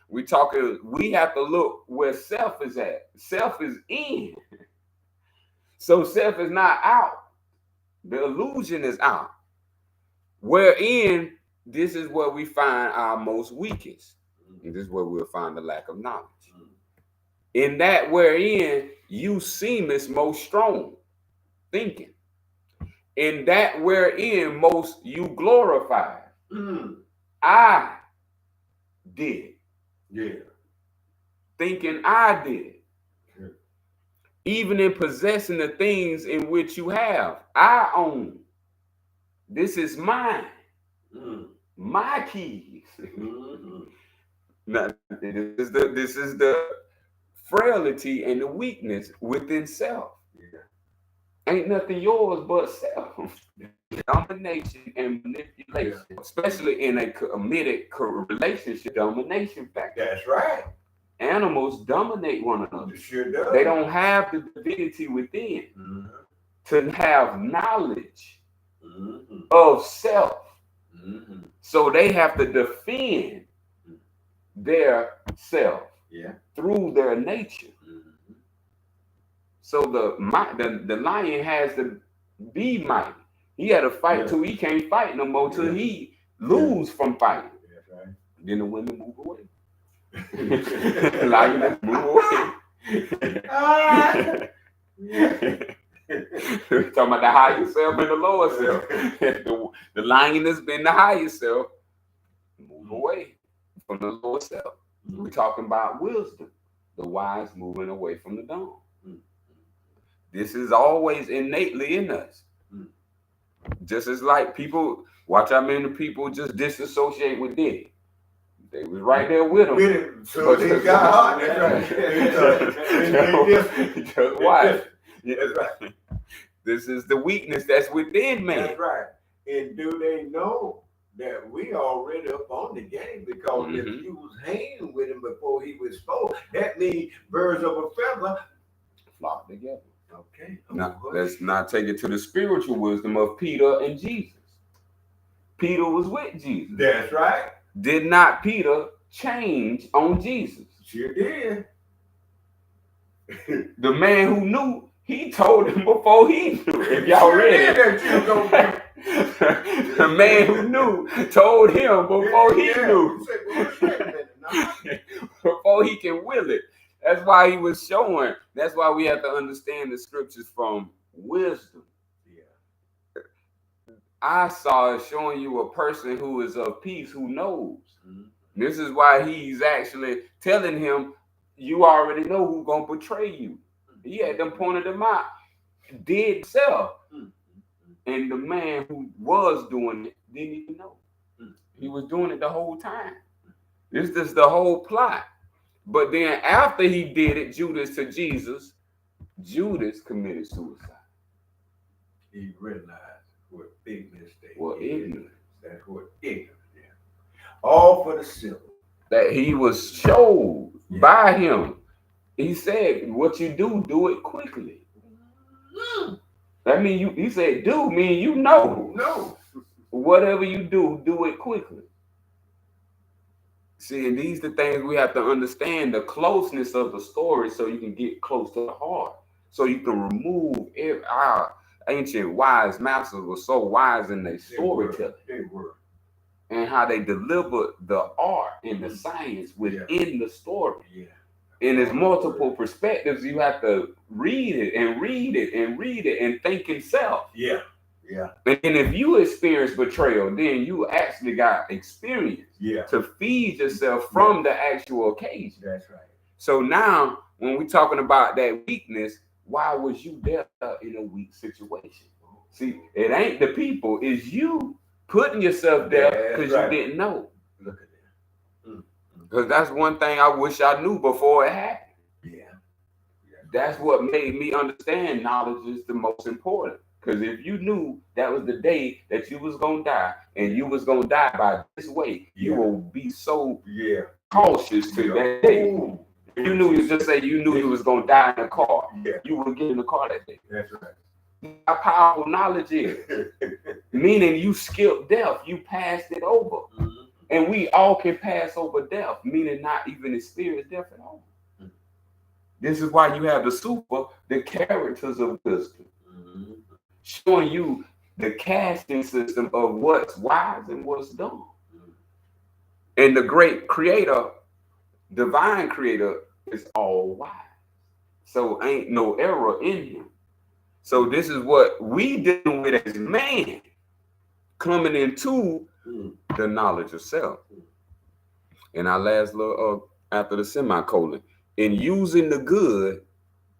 We have to look where self is at. Self is in. So self is not out. The illusion is out. Wherein, this is where we find our most weakest. And this is where we'll find the lack of knowledge. In that wherein you seemest most strong, thinking. In that wherein most you glorify. I did. Yeah. Thinking I did. Even in possessing the things in which you have, I own. This is mine. My keys. Now, this is the frailty and the weakness within self. Yeah. Ain't nothing yours but self. Domination and manipulation, especially in a committed relationship, domination factor. That's right. Animals dominate one another. It sure does. They don't have the divinity within to have knowledge of self. So they have to defend their self through their nature. So the lion has to be mighty. He had to fight till he can't fight no more, till he lose from fighting. That's right. Then the women move away. The lion move away. We're talking about the higher self and the lower self. The lion has been the higher self. Move away from the lower self. We're talking about wisdom. The wise moving away from the dumb. This is always innately in us. Just as like people, watch how many people just disassociate with Diddy. They was right there with him. So they got hot. Just watch. Right. This is the weakness that's within man. That's right. And do they know that we already up on the game? Because if you was hanging with him before he was spoke, that means birds of a feather flock together. Okay. Now, let's not take it to the spiritual wisdom of Peter and Jesus. Peter was with Jesus. That's right. Did not Peter change on Jesus? Sure did. The man who knew, he told him before he knew. If y'all read it. The man who knew told him before he knew. Before he can will it. That's why he was showing. That's why we have to understand the scriptures from wisdom. Yeah. I saw it showing you a person who is of peace, who knows. This is why he's actually telling him, you already know who's going to betray you. He had them pointed them out. Did self. And the man who was doing it didn't even know. He was doing it the whole time. This is the whole plot. But then after he did it, Judas to Jesus, Judas committed suicide. He realized what big mistake. What ignorance. That's what ignorance. All for the simple. That he was showed by him. He said, what you do it quickly. That mean he said, do mean you know. No. Whatever you do it quickly. See, and these are the things we have to understand, the closeness of the story, so you can get close to the heart. So you can remove our ancient wise masters were so wise in their storytelling. They were. and how they deliver the art and the science within the story. And there's multiple perspectives. You have to read it and read it and read it and think himself. And if you experience betrayal, then you actually got experience to feed yourself from the actual occasion. That's right. So now, when we're talking about that weakness, why was you there in a weak situation? See, it ain't the people, it's you putting yourself there because you didn't know. Look at that. Because that's one thing I wish I knew before it happened. That's what made me understand knowledge is the most important. Because if you knew that was the day that you was going to die, and you was going to die by this way, you will be so cautious to that day. If you knew, you just say you knew you was going to die in a car, you would get in the car that day. That's right. How powerful knowledge is. Meaning you skipped death, you passed it over. And we all can pass over death, meaning not even experience death at all. This is why you have the characters of wisdom, showing you the casting system of what's wise and what's dumb. And the great creator, divine creator, is all wise. So ain't no error in him. So this is what we dealing with as man, coming into the knowledge of self. And our last little after the semicolon, in using the good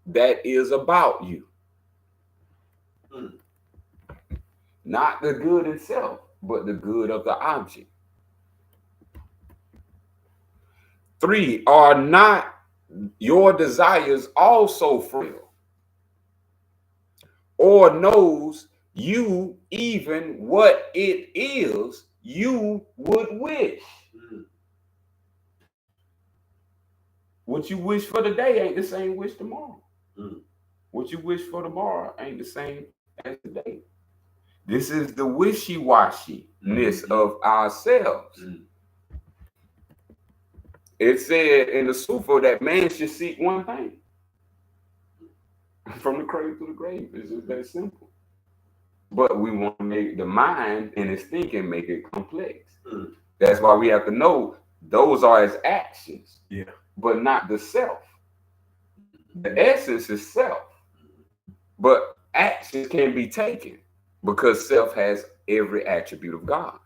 that is about you. Not the good itself, but the good of the object. 3, are not your desires also frail? Or knows you even what it is you would wish? What you wish for today ain't the same wish tomorrow. What you wish for tomorrow ain't the same as today. This is the wishy-washiness of ourselves. It said in the Sufa that man should seek one thing. From the cradle to the grave. It's just that simple. But we want to make the mind and its thinking make it complex. That's why we have to know those are his actions, but not the self. The essence is self, but actions can be taken because self has every attribute of God.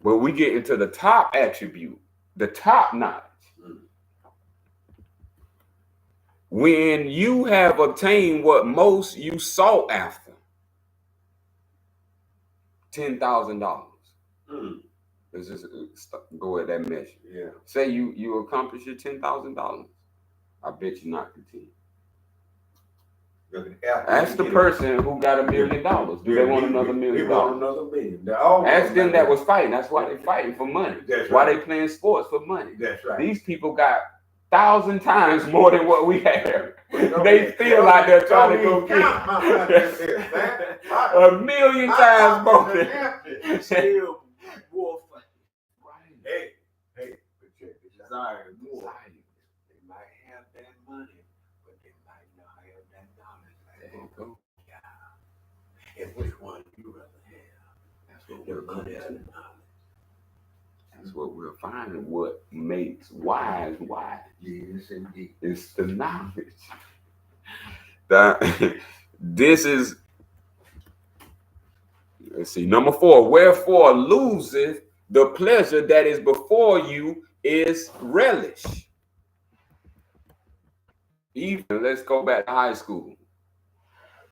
But we get into the top attribute, the top knowledge. When you have obtained what most you sought after, $10,000. Let's just go at that measure. Say you accomplish your $10,000. I bet you not continue. Ask the person who got $1 million. Do they want another $1 million? They want another million. Ask them that was fighting. That's why they're fighting for money. That's why right. they playing sports for money. That's right. These people got 1,000 times more than what we have. They still out there trying to go get $1 million times more. Still more fun. Hey, but check this out. Desire more. They might have that money, but they might not have that knowledge. There you go. And which one you rather have? That's what The we're money or the finding. knowledge? That's what we're finding. What makes wise wise? Yes, indeed. It's the knowledge. This is, let's see, number 4. Wherefore loseth the pleasure that is before you is relish. Even let's go back to high school.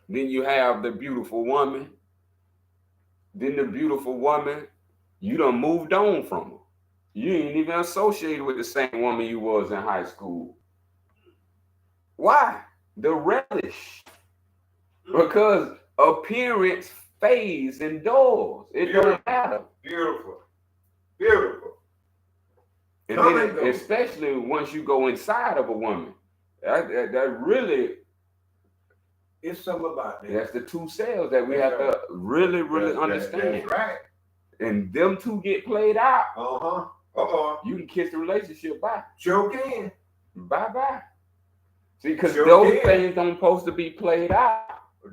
Then you have the beautiful woman. Then the beautiful woman, you done moved on from her. You ain't even associated with the same woman you was in high school. Why? The relish. Because appearance fades indoors. It don't matter. Beautiful. And then especially once you go inside of a woman, that really, It's something about that. that's the two cells that we have to really understand. That's right. And them two get played out. You can kiss the relationship bye. Sure can. Bye-bye. See, because Sure those can. things don't supposed to be played out.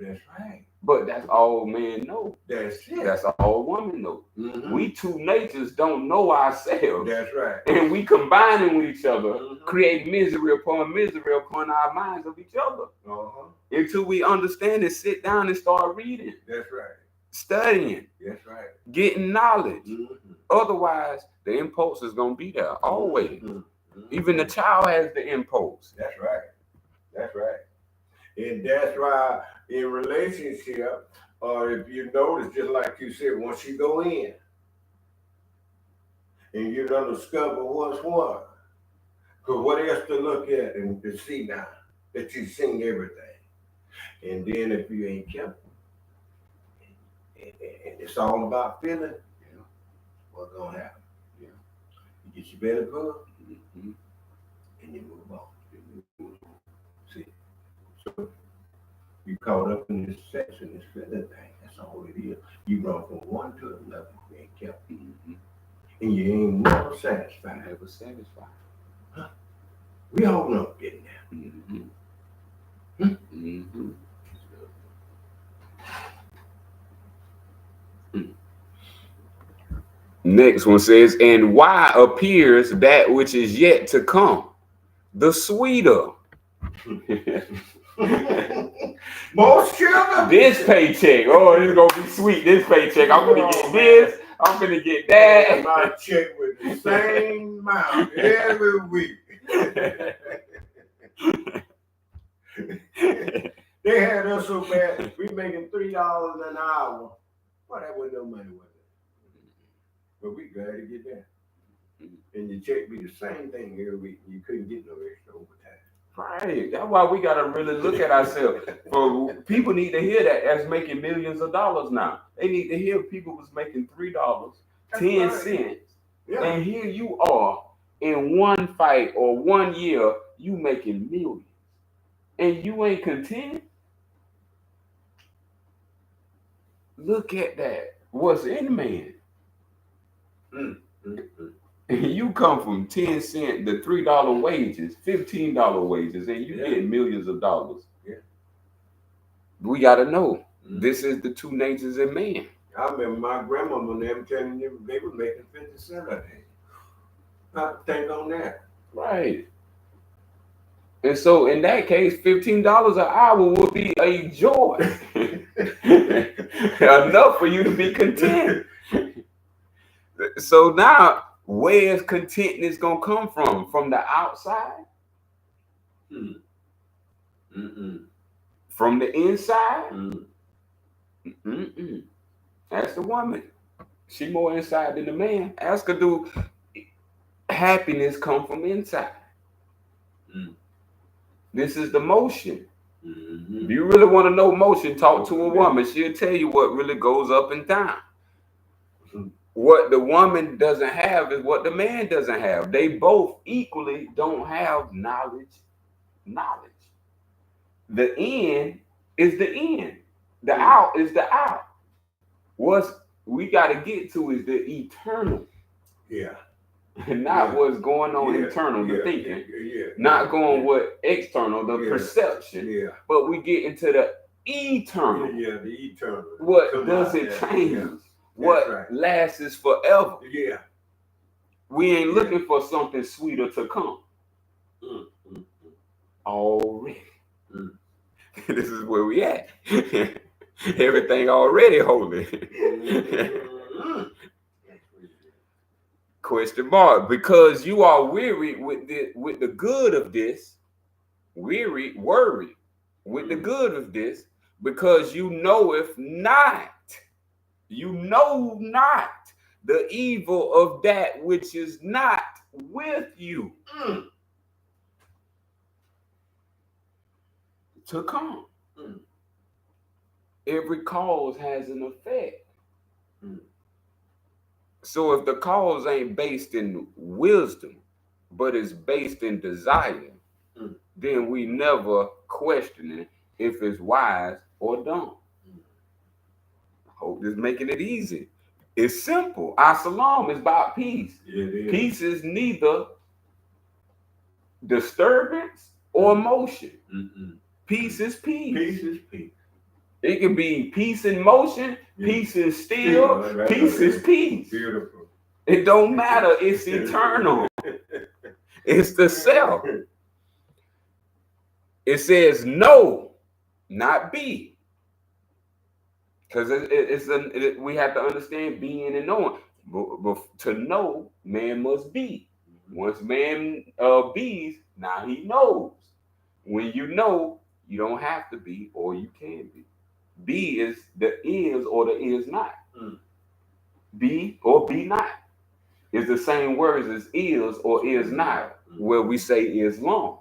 That's right. But that's all men know. That's it. That's all women know. Mm-hmm. We two natures don't know ourselves. That's right. And we combining with each other, create misery upon our minds of each other. Until we understand and sit down and start reading. That's right. Studying. That's right. Getting knowledge. Otherwise, the impulse is going to be there always. Even the child has the impulse. That's right. That's right. And that's why in relationship, or if you notice, just like you said, once you go in and you don't discover what's what, because what else to look at and to see now that you've seen everything. And then if you ain't careful, and it's all about feeling, what's going to happen? You get your belly full, and you move on. See? So you caught up in this sex and this feeling thing. That's all it is. You run from one to another. You ain't careful. And you ain't never satisfied. Never satisfied. Huh? We all know getting there. Next one says, and why appears that which is yet to come the sweeter? Most children. This paycheck, oh, it's gonna be sweet. This paycheck, I'm gonna get this. I'm gonna get that. My check with the same amount every week. They had us so bad. We making $3 an hour. Well, that wasn't no money, was it? But we glad to get that. And your check be the same thing every week. You couldn't get no extra overtime. Right. That's why we gotta really look at ourselves. For people need to hear that as making millions of dollars now. They need to hear people was making $3.10. Yeah. And here you are in one fight or 1 year, you making millions. And you ain't content. Look at that. What's in man? You come from 10 cent to $3 wages, $15 wages, and you get millions of dollars. Yeah. We gotta know this is the two natures in man. I remember my grandmama and them telling them they were making 50 cents a day. I think on that. Right. And so in that case, $15 an hour would be a joy. Enough for you to be content. So now, where's contentness gonna come from? From the outside? From the inside? That's the woman. She more inside than the man. Ask her, do happiness come from inside? This is the motion. If you really want to know motion, talk to a woman. She'll tell you what really goes up and down. What the woman doesn't have is what the man doesn't have. They both equally don't have knowledge. The in is the in. The out is the out. What we got to get to is the eternal. Yeah. And not what's going on internal, the thinking. Not going with external, the perception. Yeah. But we get into the eternal. Yeah, the eternal. What does it change? Yeah. What lasts forever? Yeah. We ain't looking for something sweeter to come. Already. This is where we at. Everything already holy. Question mark. Because you are weary with the good of this. Worried with the good of this, because you knoweth not. You know not the evil of that which is not with you to come. Every cause has an effect. So if the cause ain't based in wisdom, but is based in desire, then we never question it if it's wise or dumb. Hope this making it easy. It's simple. As-salam is about peace. Peace is neither disturbance or emotion. Peace is peace. Peace is peace. It can be peace in motion, peace is still, peace is peace. Beautiful. It don't matter. It's eternal. It's the self. It says no, not be. Because we have to understand being and knowing. But to know, man must be. Once man bees, now he knows. When you know, you don't have to be, or you can be. Be is the is or the is not. Be or be not is the same words as is or is not, where we say Islam.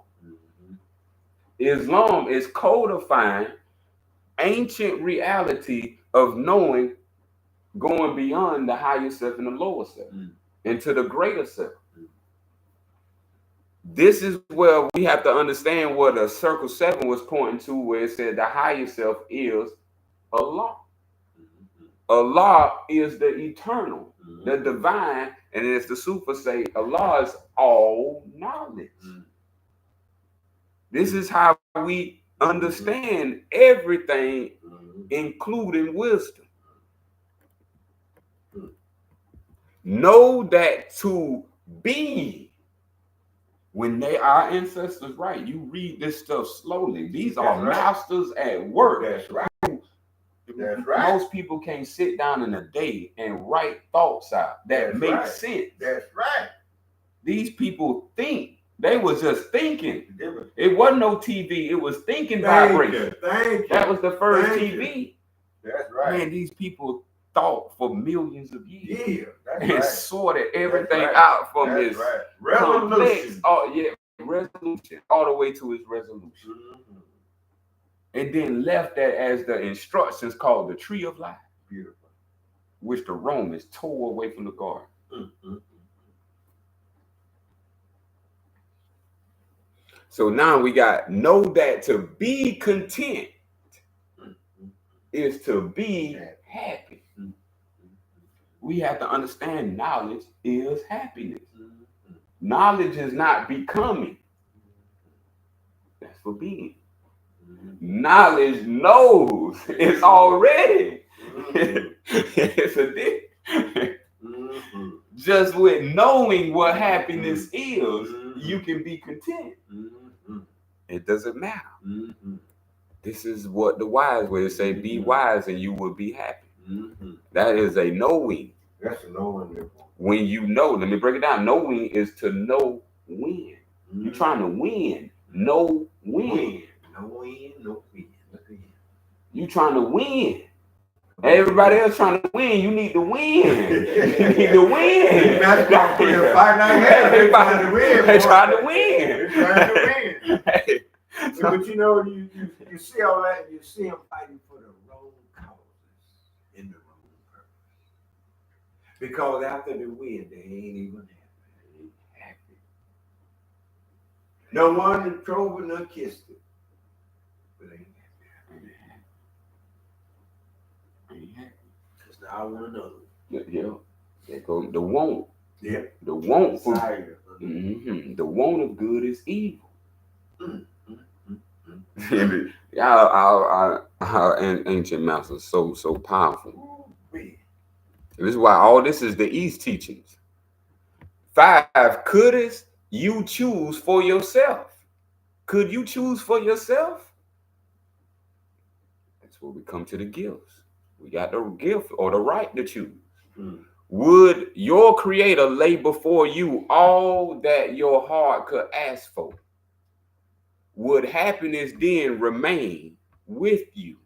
Islam is codifying ancient reality of knowing, going beyond the higher self and the lower self into the greater self. This is where we have to understand what a circle 7 was pointing to, where it said the higher self is Allah. Allah is the eternal, the divine, and as the Sufis say, Allah is all knowledge. This is how we understand everything, including wisdom. Know that to be, when they our ancestors, right? You read this stuff slowly. These are masters at work. That's right. That's right. Most people can't sit down in a day and write thoughts out that make sense. That's right. These people think. They was just thinking. It wasn't no TV. It was thinking vibration. Thank you. That was the first TV. That's right. Man, these people thought for millions of years. Yeah, that's and right. sorted everything out from that's this revolution. Resolution, all the way to its resolution. And then left that as the instructions called the tree of life. Beautiful. Which the Romans tore away from the garden. So now we got know that to be content is to be happy. We have to understand knowledge is happiness. Knowledge is not becoming. That's for being. Knowledge knows it's already. It's a difference. Just with knowing what happiness is, you can be content. It doesn't matter. This is what the wise way say, be wise and you will be happy. That is a knowing. That's a knowing. When you know, let me break it down. Knowing is to know when. You're trying to win. Know when. No win, no win. You trying to win. Everybody else trying to win. You need to win. You need to win. They're trying to win. They're trying to win. Hey. But you know, you see all that, you see them fighting for the wrong causes in the wrong purpose. Because after the win, they ain't even happy. No one drove it, none kissed it. But they ain't happy. Because now I want another. Yeah. They go the want. Yeah. The want for the want of good is evil. Our ancient masters so powerful. This is why all this is the East teachings. 5, couldst you choose for yourself? Could you choose for yourself? That's where we come to the gifts. We got the gift or the right to choose. Would your creator lay before you all that your heart could ask for? Would happiness then remain with you?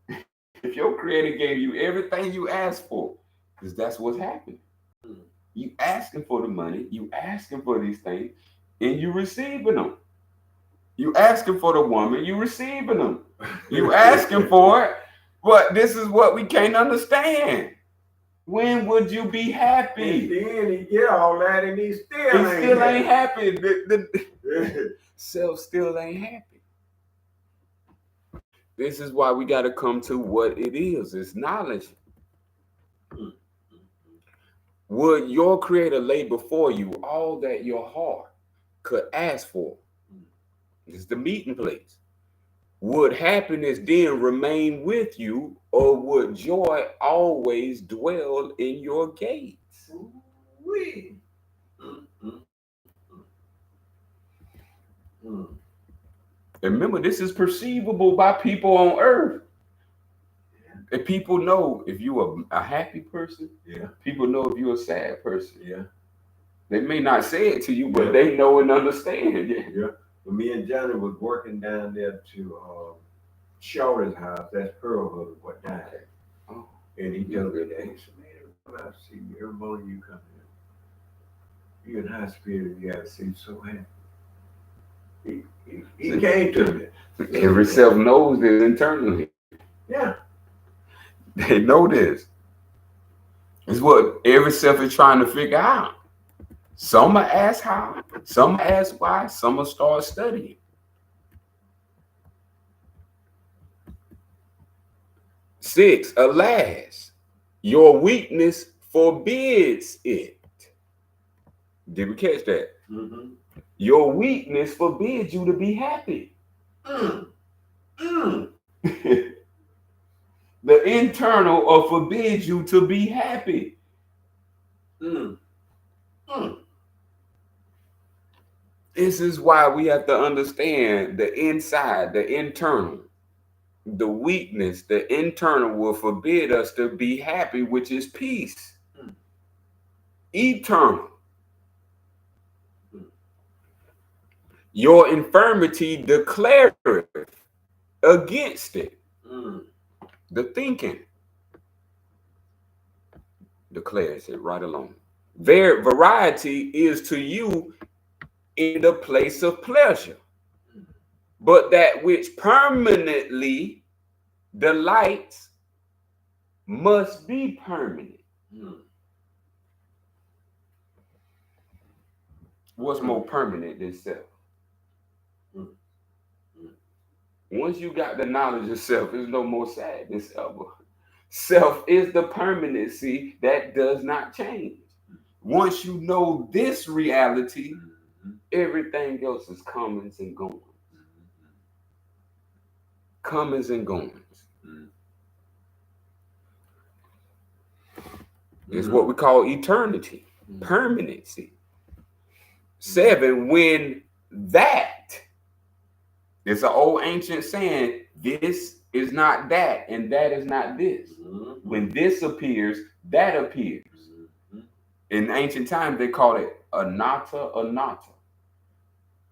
If your creator gave you everything you asked for, because that's what's happening. You asking for the money, you asking for these things, and you receiving them. You asking for the woman, you receiving them. You asking for it, but this is what we can't understand. When would you be happy? And then he get all that and he still ain't happy. The self still ain't happy. This is why we got to come to what it is. It's knowledge. Would your creator lay before you all that your heart could ask for? This is the meeting place. would happiness then remain with you, or would joy always dwell in your gates? Ooh-wee. Mm, mm, mm. And remember, this is perceivable by people on earth. And people know if you're a happy person. Yeah. People know if you're a sad person. Yeah. They may not say it to you, but they know and understand. Yeah. When me and Johnny was working down there to Shorty's house, that's Pearl Hood, what died. Oh. And he told me that. He said, man, I see you. Every morning you come in. You in high spirit, you gotta see so happy. He came to me. Every self knows this internally. Yeah. They know this. It's what every self is trying to figure out. Some will ask how, some will ask why, some will start studying. Six, alas, your weakness forbids it. Did we catch that? Mm-hmm. Your weakness forbids you to be happy. Mm. Mm. The internal or forbids you to be happy. Mm. Mm. This is why we have to understand the inside, the internal. The weakness, the internal will forbid us to be happy, which is peace. Mm. Eternal. Your infirmity declareth against it. Mm. The thinking declares it right along. Variety is to you in the place of pleasure, but that which permanently delights must be permanent. Mm. What's more permanent than self? Mm. Mm. Once you got the knowledge of self, there's no more sadness ever. Self is the permanency that does not change. Once you know this reality, everything else is comings and goings. Comings and goings. It's what we call eternity, permanency. 7, when that, it's an old ancient saying, this is not that, and that is not this. When this appears, that appears. In ancient times, they called it anatta, anatta.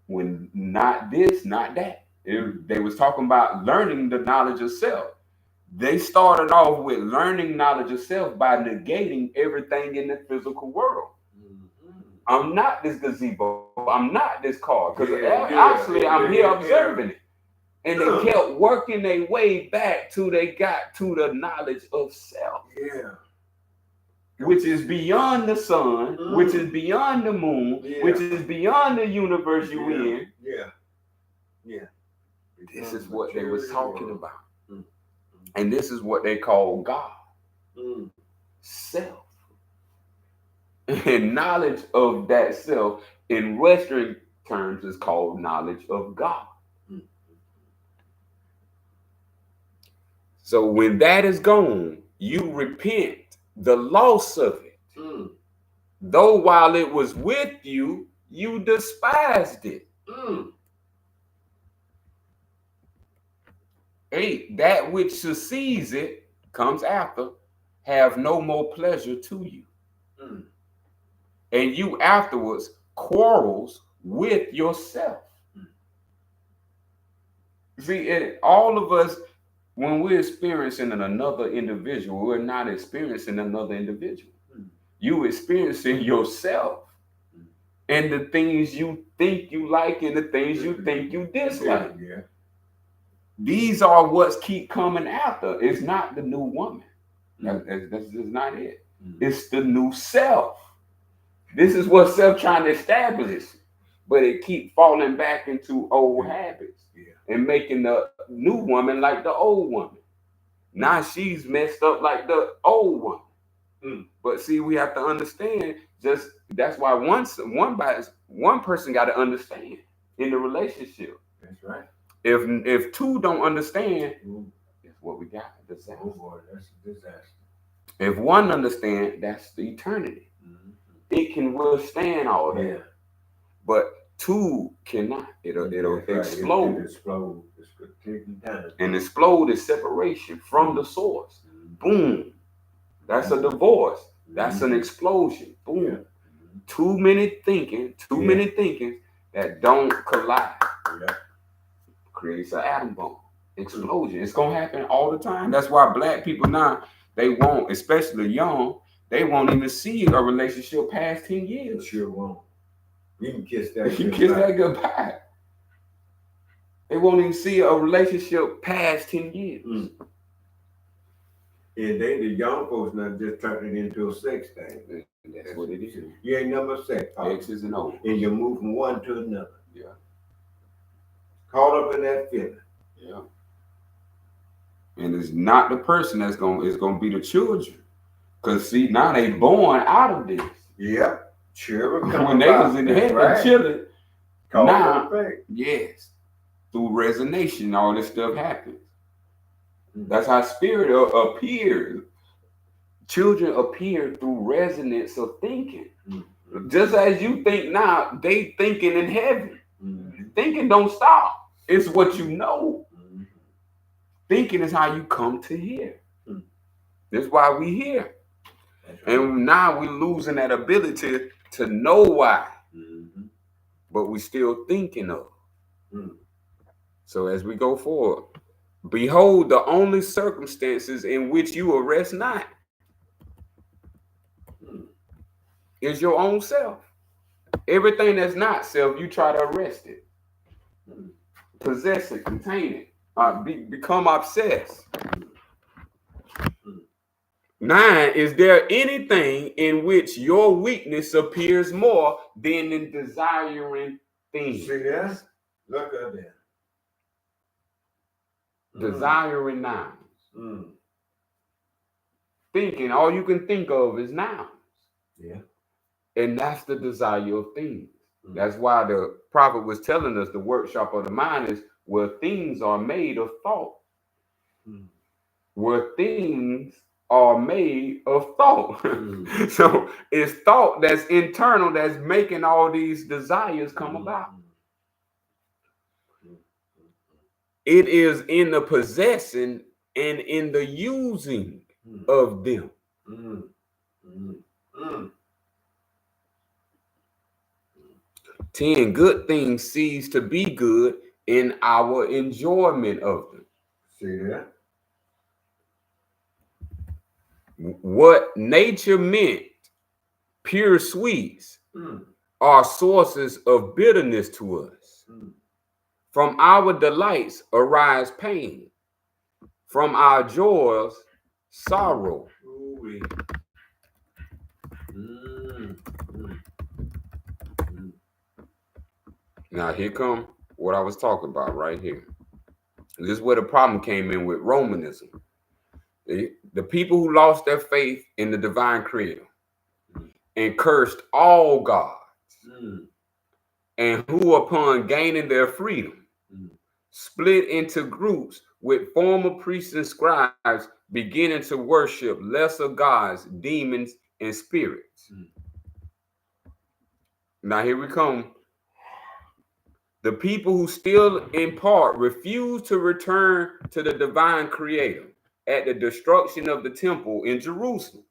When not this, not that. They was talking about learning the knowledge of self. They started off with learning knowledge of self by negating everything in the physical world. I'm not this gazebo. I'm not this car. Because actually, I'm here observing it. And they kept working their way back till they got to the knowledge of self. Yeah. Which is beyond the sun, which is beyond the moon, which is beyond the universe you in. Yeah. Yeah. This is what they was talking about. And this is what they call God. Self. And knowledge of that self in Western terms is called knowledge of God. So when that is gone, you repent the loss of it. Though while it was with you, you despised it. 8, that which succeeds it, comes after, have no more pleasure to you. And you afterwards quarrels with yourself. See, all of us, when we're experiencing another individual, we're not experiencing another individual. You experiencing yourself and the things you think you like and the things you think you dislike. Yeah. These are what's keep coming after. It's not the new woman. That's just not it. It's the new self. This is what self trying to establish, but it keep falling back into old habits and making the new woman like the old woman. Now she's messed up like the old one. But see, we have to understand. Just that's why one person got to understand in the relationship. That's right. If two don't understand, it's what we got. Disaster. Oh boy, that's a disaster. If one understand, that's the eternity. It can withstand all that. Yeah. But two cannot. It'll explode. It'll explode. It's taking time. And explode is separation from the source. Boom. That's a divorce. That's an explosion. Boom. Yeah. Too many thinking that don't collide. Yeah. Creates an atom bomb. Explosion. It's gonna happen all the time. That's why black people now, they won't, especially young, they won't even see a relationship past 10 years. Sure won't. You can kiss that. You can kiss that goodbye. They won't even see a relationship past 10 years. And they, the young folks, now just turn it into a sex thing. That's what it is. You ain't number sex. X's and O's. And you move from one to another. Yeah. Caught up in that feeling. Yeah. And it's not the person it's gonna be the children. Cause see, now they born out of this. Yeah. Children when they was in the head of children. Now, yes. Through resonation, all this stuff happens. That's how spirit appears. Children appear through resonance of thinking. Just as you think now, they thinking in heaven. Thinking don't stop. It's what you know. Thinking is how you come to hear. That's why we hear. And now we're losing that ability to know why. But we still thinking of. So as we go forward, behold the only circumstances in which you arrest not is your own self. Everything that's not self, you try to arrest it. Possess it, contain it, become obsessed. 9, is there anything in which your weakness appears more than in desiring things? See that? Look at that. Desiring nouns. Thinking, all you can think of is nouns. Yeah. And that's the desire of things. That's why the prophet was telling us the workshop of the mind is where things are made of thought. Where things are made of thought. So it's thought that's internal that's making all these desires come about. It is in the possessing and in the using of them. 10, good things cease to be good in our enjoyment of them. See that? What nature meant pure sweets are sources of bitterness to us. From our delights arise pain. From our joys, sorrow. Now here come what I was talking about right here. This is where the problem came in with Romanism. The people who lost their faith in the divine creator and cursed all gods, and who upon gaining their freedom split into groups with former priests and scribes beginning to worship lesser gods, demons, and spirits. Now here we come. The people who still in part refuse to return to the divine creator at the destruction of the temple in Jerusalem,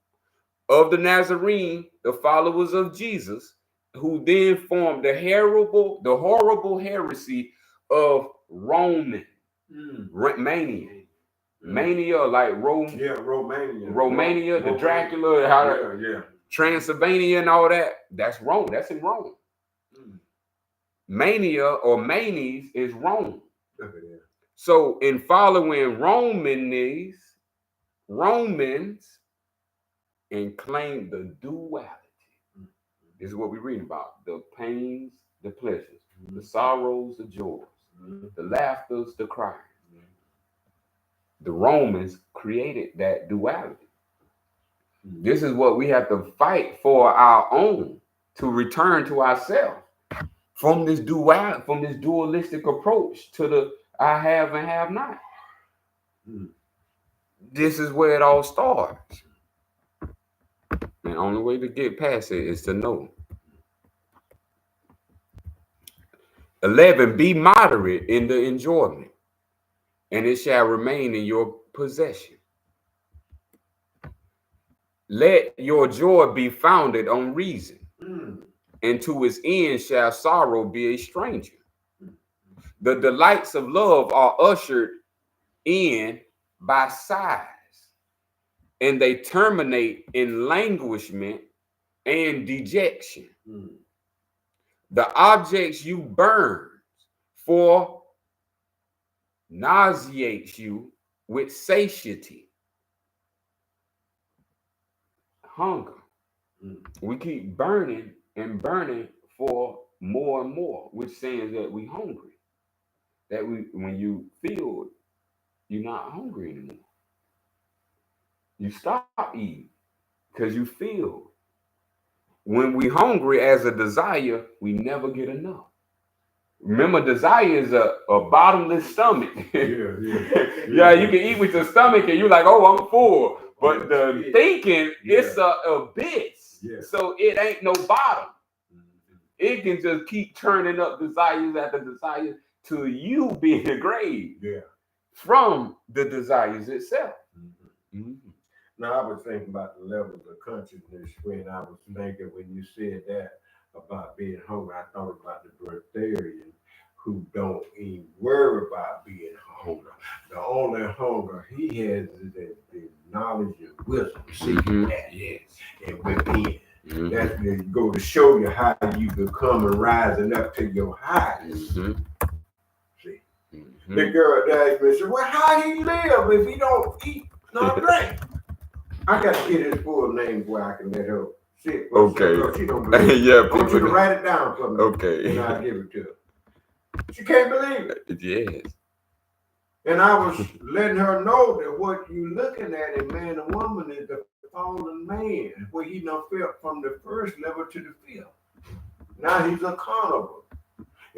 of the Nazarene, the followers of Jesus, who then formed the horrible heresy of Roman mania, like Romania, the Dracula, Transylvania, and all that. That's Rome. That's in Rome. Mania or manes is Rome. So in following Romans and claim the duality. This is what we read about. The pains, the pleasures, the sorrows, the joys, the laughters, the cries. The Romans created that duality. This is what we have to fight for our own, to return to ourselves from this dualistic approach to I have and have not. This is where it all starts. And the only way to get past it is to know. 11, be moderate in the enjoyment, and it shall remain in your possession. Let your joy be founded on reason, and to its end shall sorrow be a stranger. The delights of love are ushered in by sighs, and they terminate in languishment and dejection. The objects you burn for nauseates you with satiety. Hunger. We keep burning and burning for more and more, which says that we hungry. That when you feel you're not hungry anymore. You stop eating because you feel. When we hungry as a desire, we never get enough. Remember, desire is a bottomless stomach. Yeah, you can eat with your stomach and you're like, oh, I'm full. But the thinking, it's a abyss. So it ain't no bottom. It can just keep turning up desires after desires till you be in the grave from the desires itself. Now, I was thinking about the levels of consciousness when I was thinking, when you said that about being hungry, I thought about the breatharian who don't even worry about being hungry. The only hunger he has is the knowledge and wisdom. See that? Yes. And within. That's where you go to show you how you become and rising up to your highest. See? The girl asked me, said, well, how he live if he don't eat nor drink? I got to get his full name where I can let her sit. Okay. She don't believe yeah, I want you to write it down for me. Okay. And I'll give it to her. She can't believe it. Yes. And I was letting her know that what you're looking at in man and woman is the fallen man, where he done felt from the first level to the fifth. Now he's a carnivore.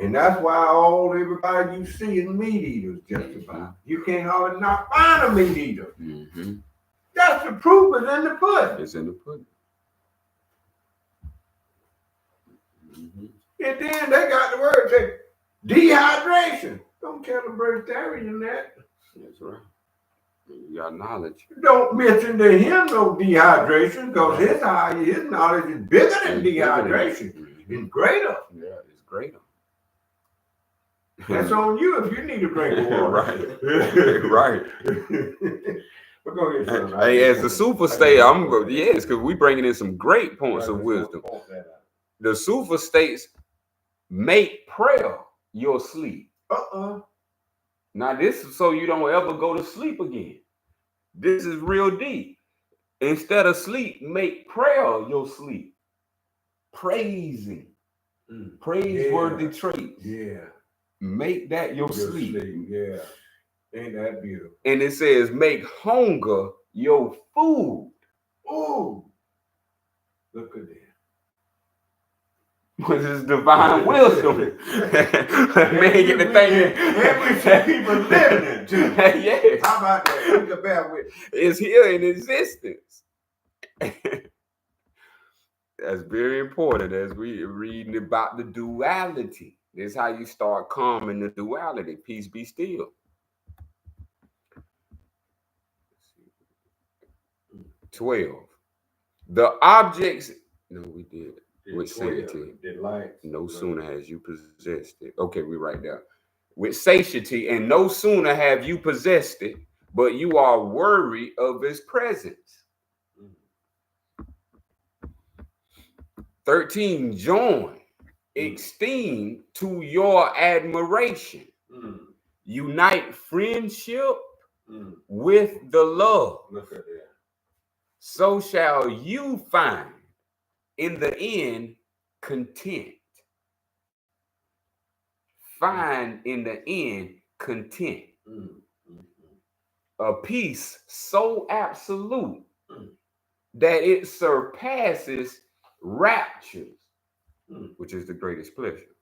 And that's why everybody you see is meat eaters just about. You can't hardly not find a meat eater. That's the proof is in the pudding. It's in the pudding. And then they got the word say dehydration. Don't tell the vegetarian that. That's right. You got knowledge. Don't mention to him no dehydration because his knowledge is bigger than dehydration. It's greater. Yeah, it's greater. That's on you if you need a drink of water. Right. But go ahead, son. Hey, as the super state, yes, because we bringing in some great points of wisdom. The super states make prayer your sleep. Now this is so you don't ever go to sleep again. This is real deep. Instead of sleep, make prayer your sleep. Praising. Praiseworthy traits. Yeah. Make that your sleep. Yeah. Ain't that beautiful? And it says, make hunger your food. Ooh. Look at that. Which is divine wisdom. Man, get the thing. Every people living it too. Yes. How about that? Think about it. It's here in existence. That's very important as we reading about the duality. This is how you start calming the duality. Peace be still. 12. The objects. No, we did. With satiety. No sooner has you possessed it. Okay, we write down. With satiety, and no sooner have you possessed it, but you are worried of its presence. 13. Join, esteem to your admiration. Unite friendship with the love. Look at that. So shall you find in the end content. Find in the end content. A peace so absolute that it surpasses raptures, which is the greatest pleasure.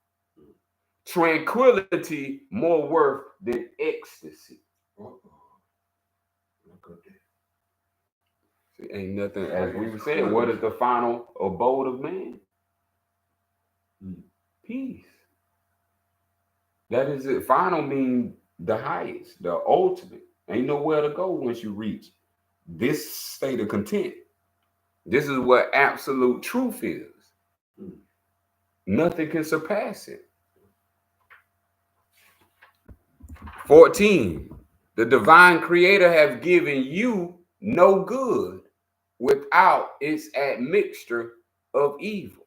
tranquility more worth than ecstasy. Look at that. See, ain't nothing, as we said, what is the final abode of man? Peace. That is it. Final means the highest, the ultimate. Ain't nowhere to go once you reach this state of content. This is what absolute truth is. Nothing can surpass it. 14. The divine creator have given you no good without its admixture of evil.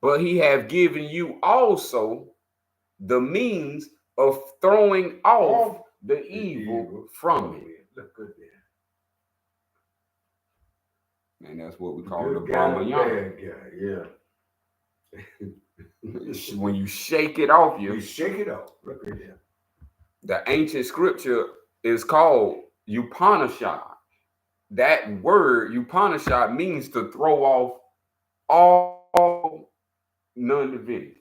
But he have given you also the means of throwing off the evil from it. Look good there. And that's what we call the Brahmayana. Yeah. When you shake it off You shake it off. Look at that. The ancient scripture is called Upanishad. That word Upanishad means to throw off all non-divinity.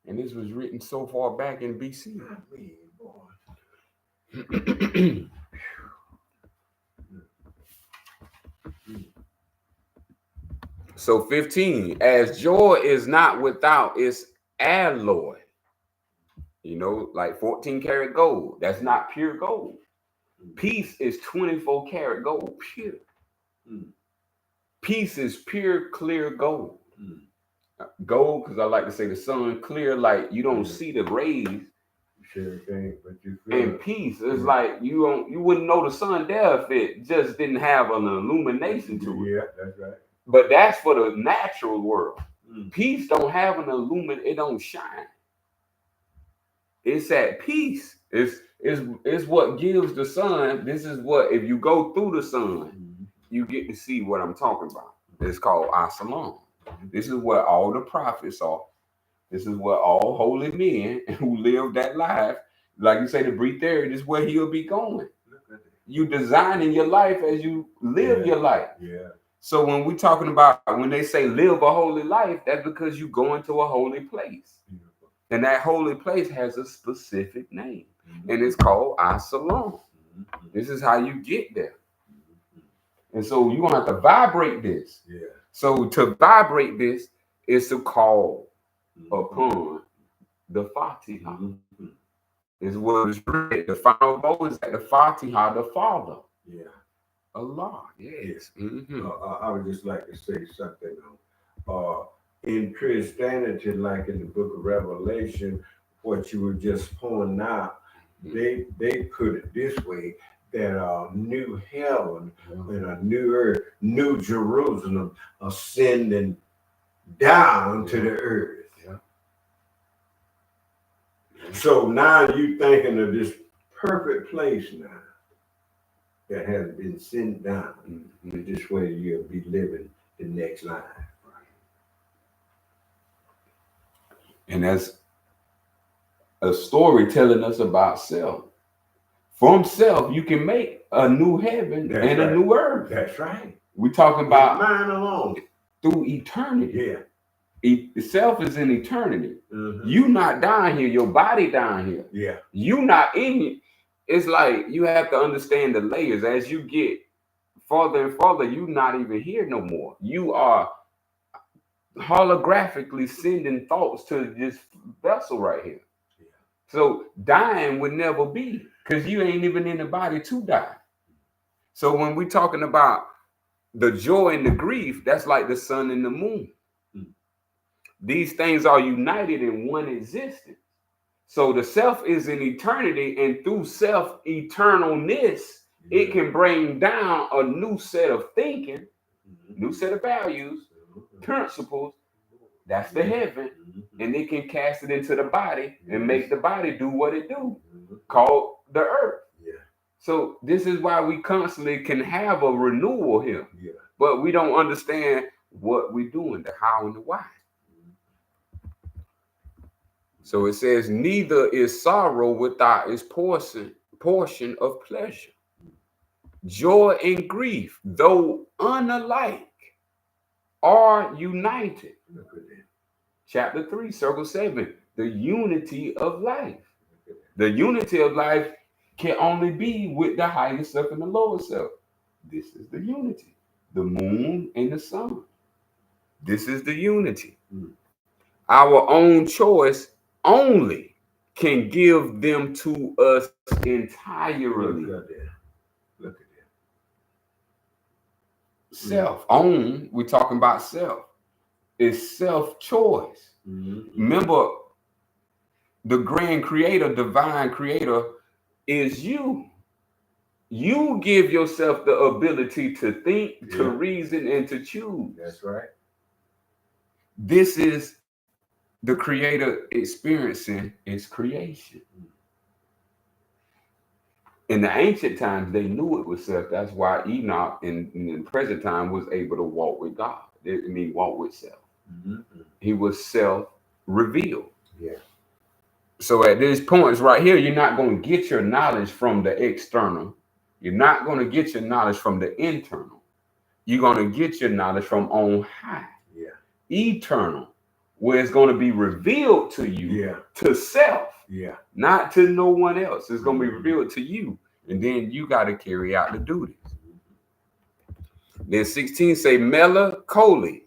And this was written so far back in BC. So 15, as joy is not without its alloy, like 14 karat gold, that's not pure gold. Peace is 24 karat gold, pure. Peace is pure, clear gold. Gold, because I like to say the sun clear, like you don't see the rays. Sure thing, but you feel and peace is like you wouldn't know the sun there if it just didn't have an illumination to it. Yeah, that's right. But that's for the natural world. Peace don't have an it don't shine. It's at peace. It's what gives the sun. This is what, if you go through the sun, you get to see what I'm talking about. It's called Asalam. This is where all the prophets are. This is where all holy men who live that life, like you say, the breathe there, this is where he'll be going. You designing your life as you live your life. Yeah. So when we're talking about, when they say live a holy life, that's because you go into a holy place. And that holy place has a specific name. And it's called Asalam. This is how you get there. And so you're going to have to vibrate this. Yeah. So to vibrate this is to call upon the Fatiha. Is what is read. The final goal is that the Fatiha, the Father. Yeah. Allah. Yes. I would just like to say something. In Christianity, like in the book of Revelation, what you were just pointing out, they put it this way, that a new heaven and a new earth, new Jerusalem ascending down to the earth. So now you thinking of this perfect place now that has been sent down. This way you'll be living the next life. And that's a story telling us about self. From self, you can make a new heaven a new earth. That's right. We're talking about mind alone through eternity. Yeah. Self is in eternity. You not down here, your body down here. Yeah. You not in. It's like you have to understand the layers. As you get farther and farther, you not even here no more. You are holographically sending thoughts to this vessel right here. Yeah. So dying would never be, because you ain't even in the body to die. So when we're talking about the joy and the grief, that's like the sun and the moon. These things are united in one existence. So the self is in eternity, and through self-eternalness, it can bring down a new set of thinking, new set of values, principles. That's the heaven. And it can cast it into the body and make the body do what it do, called the earth. Yeah. So this is why we constantly can have a renewal here. Yeah. But we don't understand what we're doing, the how and the why. So it says, neither is sorrow without its portion of pleasure. Joy and grief, though unalike, are united. Chapter 3, Circle 7, the unity of life. The unity of life can only be with the higher self and the lower self. This is the unity. The moon and the sun. This is the unity. Our own choice only can give them to us entirely. Look at that. Look at that. Self. Own, we're talking about self. It's self-choice. Remember, the grand creator, divine creator, is you. You give yourself the ability to think, to reason, and to choose. That's right. This is the creator experiencing its creation. In the ancient times, they knew it was self. That's why Enoch in the present time was able to walk with God. I mean, walk with self. He was self-revealed. Yeah. So at these points right here, you're not going to get your knowledge from the external. You're not going to get your knowledge from the internal. You're going to get your knowledge from on high. Yeah. Eternal, where it's going to be revealed to you, to self, not to no one else. It's going to be revealed to you, and then you got to carry out the duties. Then 16 say melancholy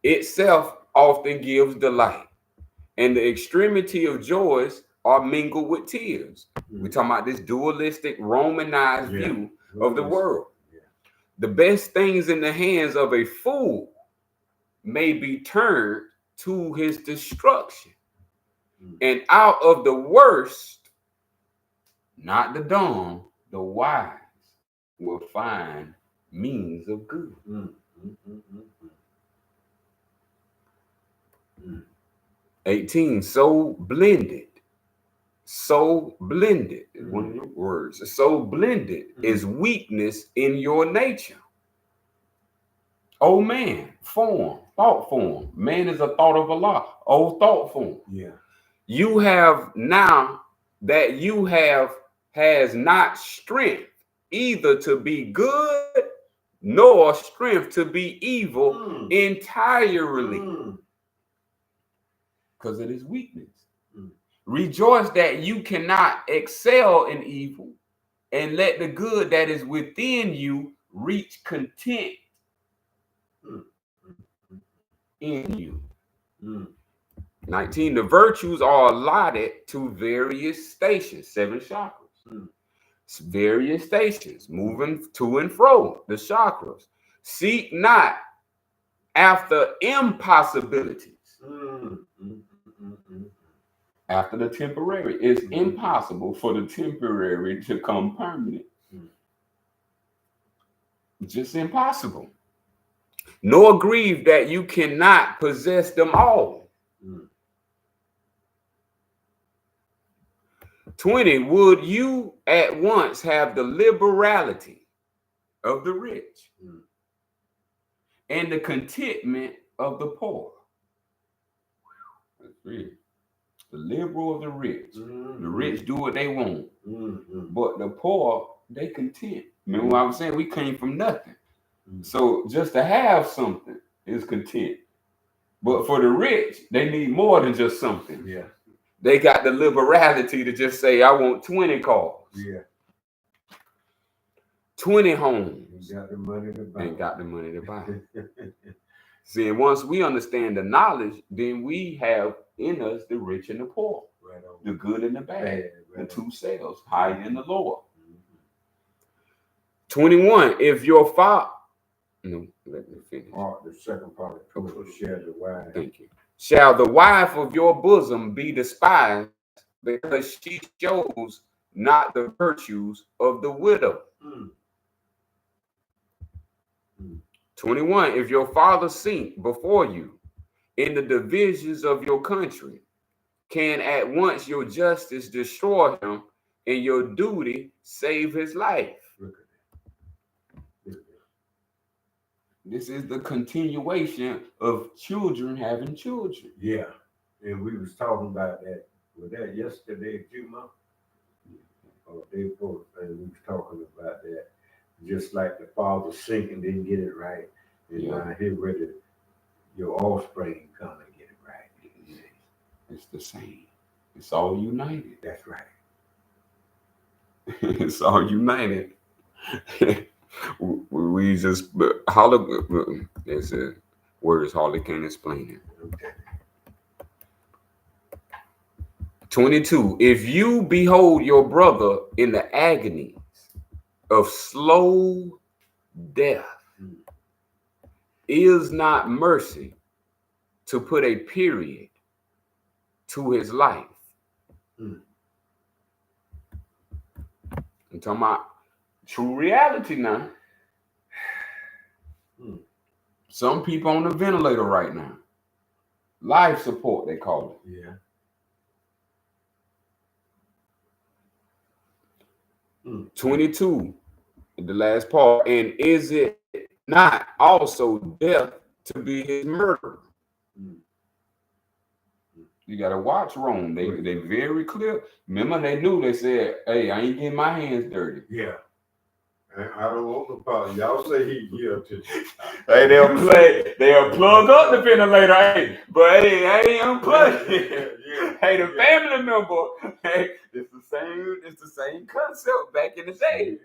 itself often gives delight, and the extremity of joys are mingled with tears. We're talking about this dualistic Romanized view of the world. The best things in the hands of a fool may be turned to his destruction. And out of the worst, not the dumb, the wise will find means of good. 18, so blended is one of your words. So blended is weakness in your nature. Oh man, thought form. Man is a thought of Allah. Oh, thought form. Yeah. You have now that you have has not strength either to be good nor strength to be evil entirely. Because it is weakness. Rejoice that you cannot excel in evil, and let the good that is within you reach content in you. 19, the virtues are allotted to various stations, 7 chakras. Various stations, moving to and fro, the chakras. Seek not after impossibilities. After the temporary. It's impossible for the temporary to come permanent. Just impossible. Nor grieve that you cannot possess them all. 20, would you at once have the liberality of the rich and the contentment of the poor? That's real. The liberal of the rich. The rich do what they want. But the poor, they content. Remember what I was saying? We came from nothing. So just to have something is content. But for the rich, they need more than just something. Yeah. They got the liberality to just say, I want 20 cars. Yeah. 20 homes. Ain't got the money to buy. Ain't got the money to buy. See, and once we understand the knowledge, then we have in us the rich and the poor. Right on. The good and the bad. Right the two selves, higher and the lower. 21, if your father... No, let me finish. The second part of share the wife. Thank you. Shall the wife of your bosom be despised because she shows not the virtues of the widow? 21, if your father sink before you in the divisions of your country, can at once your justice destroy him and your duty save his life? This is the continuation of children having children. Yeah. And we was talking about that. Was that yesterday, Juma? Or day before? And we was talking about that. Just like the father sinking didn't get it right. And now here where your offspring come and get it right. It's the same. It's all united. That's right. It's all united. We just Holly. There's a words Holly can't explain it. Okay. 22. If you behold your brother in the agonies of slow death, is not mercy to put a period to his life? I'm talking about true reality now. Some people on the ventilator right now. Life support, they call it. Yeah. 22, the last part. And is it not also death to be his murderer? You gotta watch Rome. They very clear. Remember, they knew. They said, "Hey, I ain't getting my hands dirty." Yeah. I don't want no problem. Y'all say he guilty. Hey, they'll plug up the ventilator. Hey, but hey, I ain't unplugged. Hey, the family member. Hey, it's the same concept back in the day.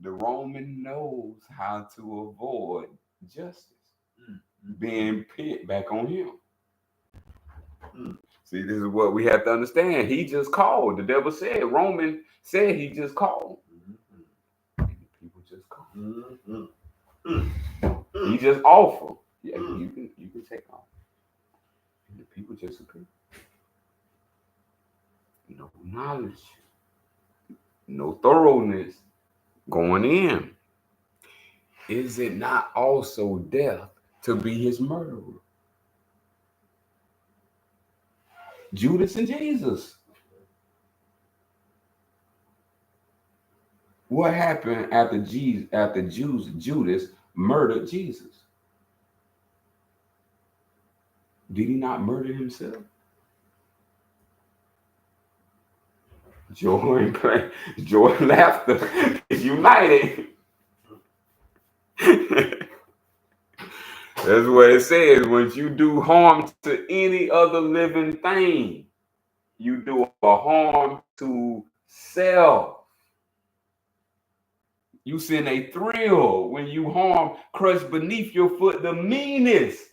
The Roman knows how to avoid justice being pit back on him. See, this is what we have to understand. He just called. The devil said, Roman said he just called. People just call. He just offer. Yeah, you can take off. And the people just agree. No knowledge, no thoroughness going in. Is it not also death to be his murderer? Judas and Jesus. What happened after Judas murdered Jesus? Did he not murder himself? Joy and play, joy and laughter is united. That's what it says. When you do harm to any other living thing, you do a harm to self. You send a thrill when you harm, crush beneath your foot the meanest.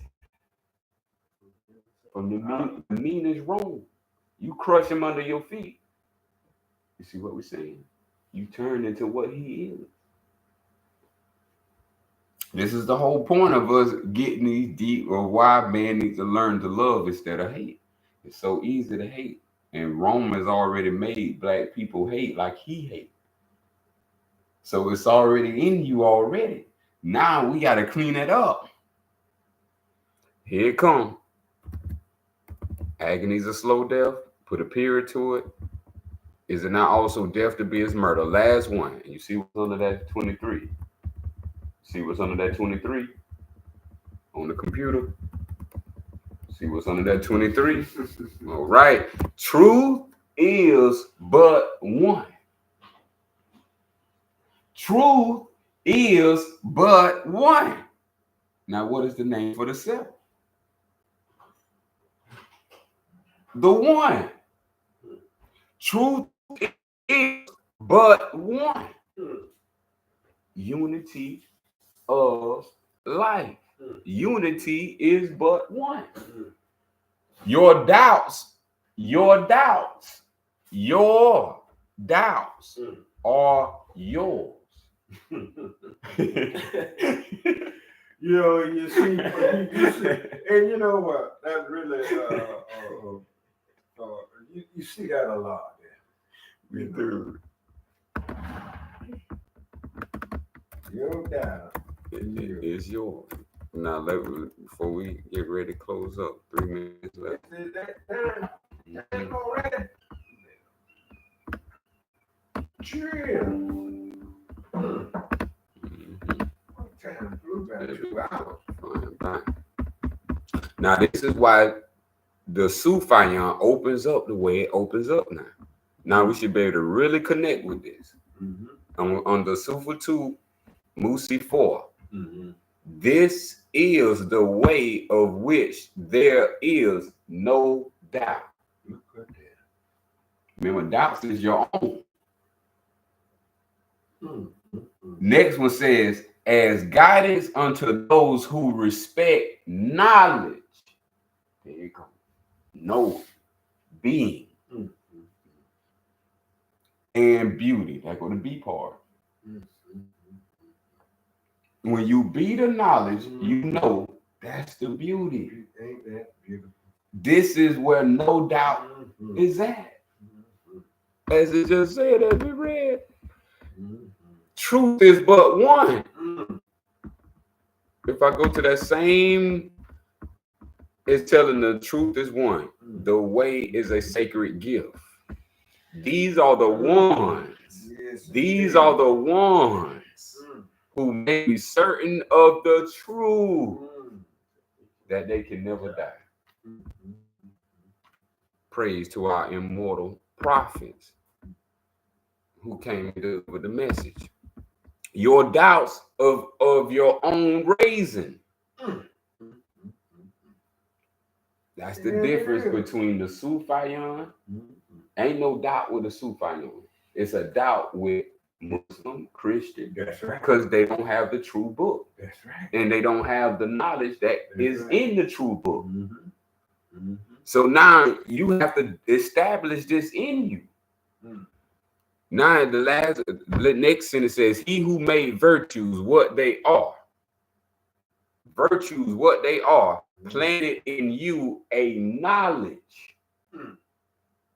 From the meanest wrong. You crush him under your feet. You see what we're saying? You turn into what he is. This is the whole point of us getting these deep, or why man needs to learn to love instead of hate. It's so easy to hate. And Rome has already made black people hate like he hates. So it's already in you already. Now we got to clean it up. Here it comes. Agonies of slow death. Put a period to it. Is it not also death to be his murder? Last one. And you see what's under that 23. See what's under that 23 on the computer? See what's under that 23? All right. Truth is but one. Truth is but one. Now, what is the name for the self? The one. Truth is but one. Unity of life. Unity is but one. Your doubts are yours. You see, and you know what? That really, you see that a lot there. We do. Your doubt is yours. Now, before we get ready to close up, 3 minutes left. Is that time? Ain't already. Chill. Time flew by 2 hours. Now, this is why the Sufian opens up the way it opens up now. Now, we should be able to really connect with this. On the Sufa 2, Musi 4. This is the way of which there is no doubt. Look at that. Remember, doubts is your own. Mm-hmm. Next one says, as guidance unto those who respect knowledge. There you go. Know, being, and beauty. That go to B part. When you be the knowledge, you know that's the beauty. Ain't that beautiful? This is where no doubt is at. As it just said, as we read. Truth is but one. If I go to that same, it's telling the truth is one. The way is a sacred gift. These are the ones. Yes, These are the ones who may be certain of the truth that they can never die. Praise to our immortal prophets who came to deliver the message. Your doubts of your own raising. That's the difference between the Sufian. Ain't no doubt with the Sufian. It's a doubt with Muslim, Christian. That's right. Because they don't have the true book. That's right. And they don't have the knowledge that is right. in the true book. So now you have to establish this in you. Now the next sentence says, he who made virtues what they are. Virtues what they are, planted in you a knowledge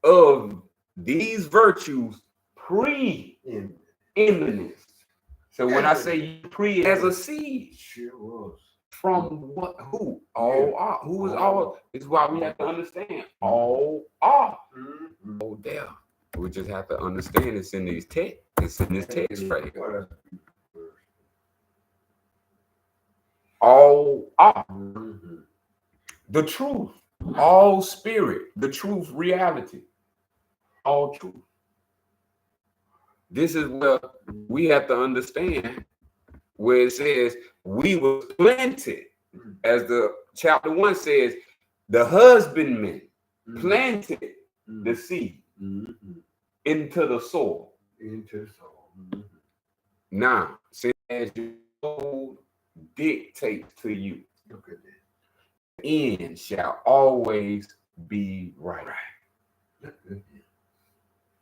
of these virtues pre-imminence. So when I say pre as a seed, Sure was. from what? Who? All are. Who is all? Is why we have to understand. All are. Oh, there. We just have to understand it's in these text. It's in this text right here. All are. The truth. All spirit. The truth, reality. All truth. This is where we have to understand where it says we were planted. As the chapter 1 says, the husbandman planted the seed into the soil. Now, since as your soul dictates to you, the end shall always be right.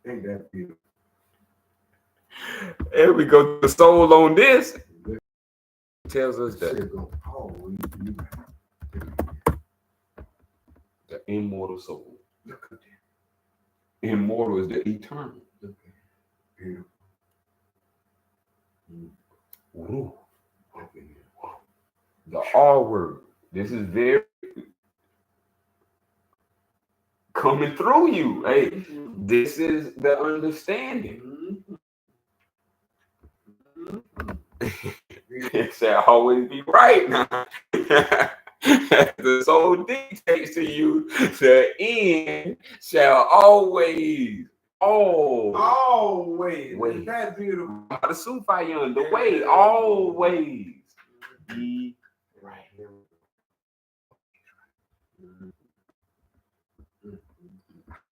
Ain't that beautiful? And we go to the soul on this. It tells us that the immortal soul. Look at that. Immortal is the eternal. Look at that. Beautiful. The R word. This is very coming through you. Hey, this is the understanding. It shall always be right now. The soul dictates to you, the end shall always. Always. Wait. That's beautiful. The Sufian, the way always be right.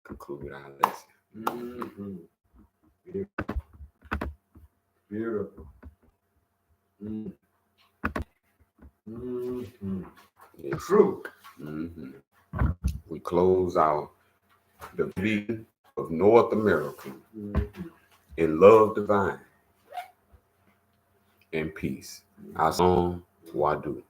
Conclude our lesson. Beautiful. Yes. True. We close out the vision of North America in love divine and peace. Our song, Wadu.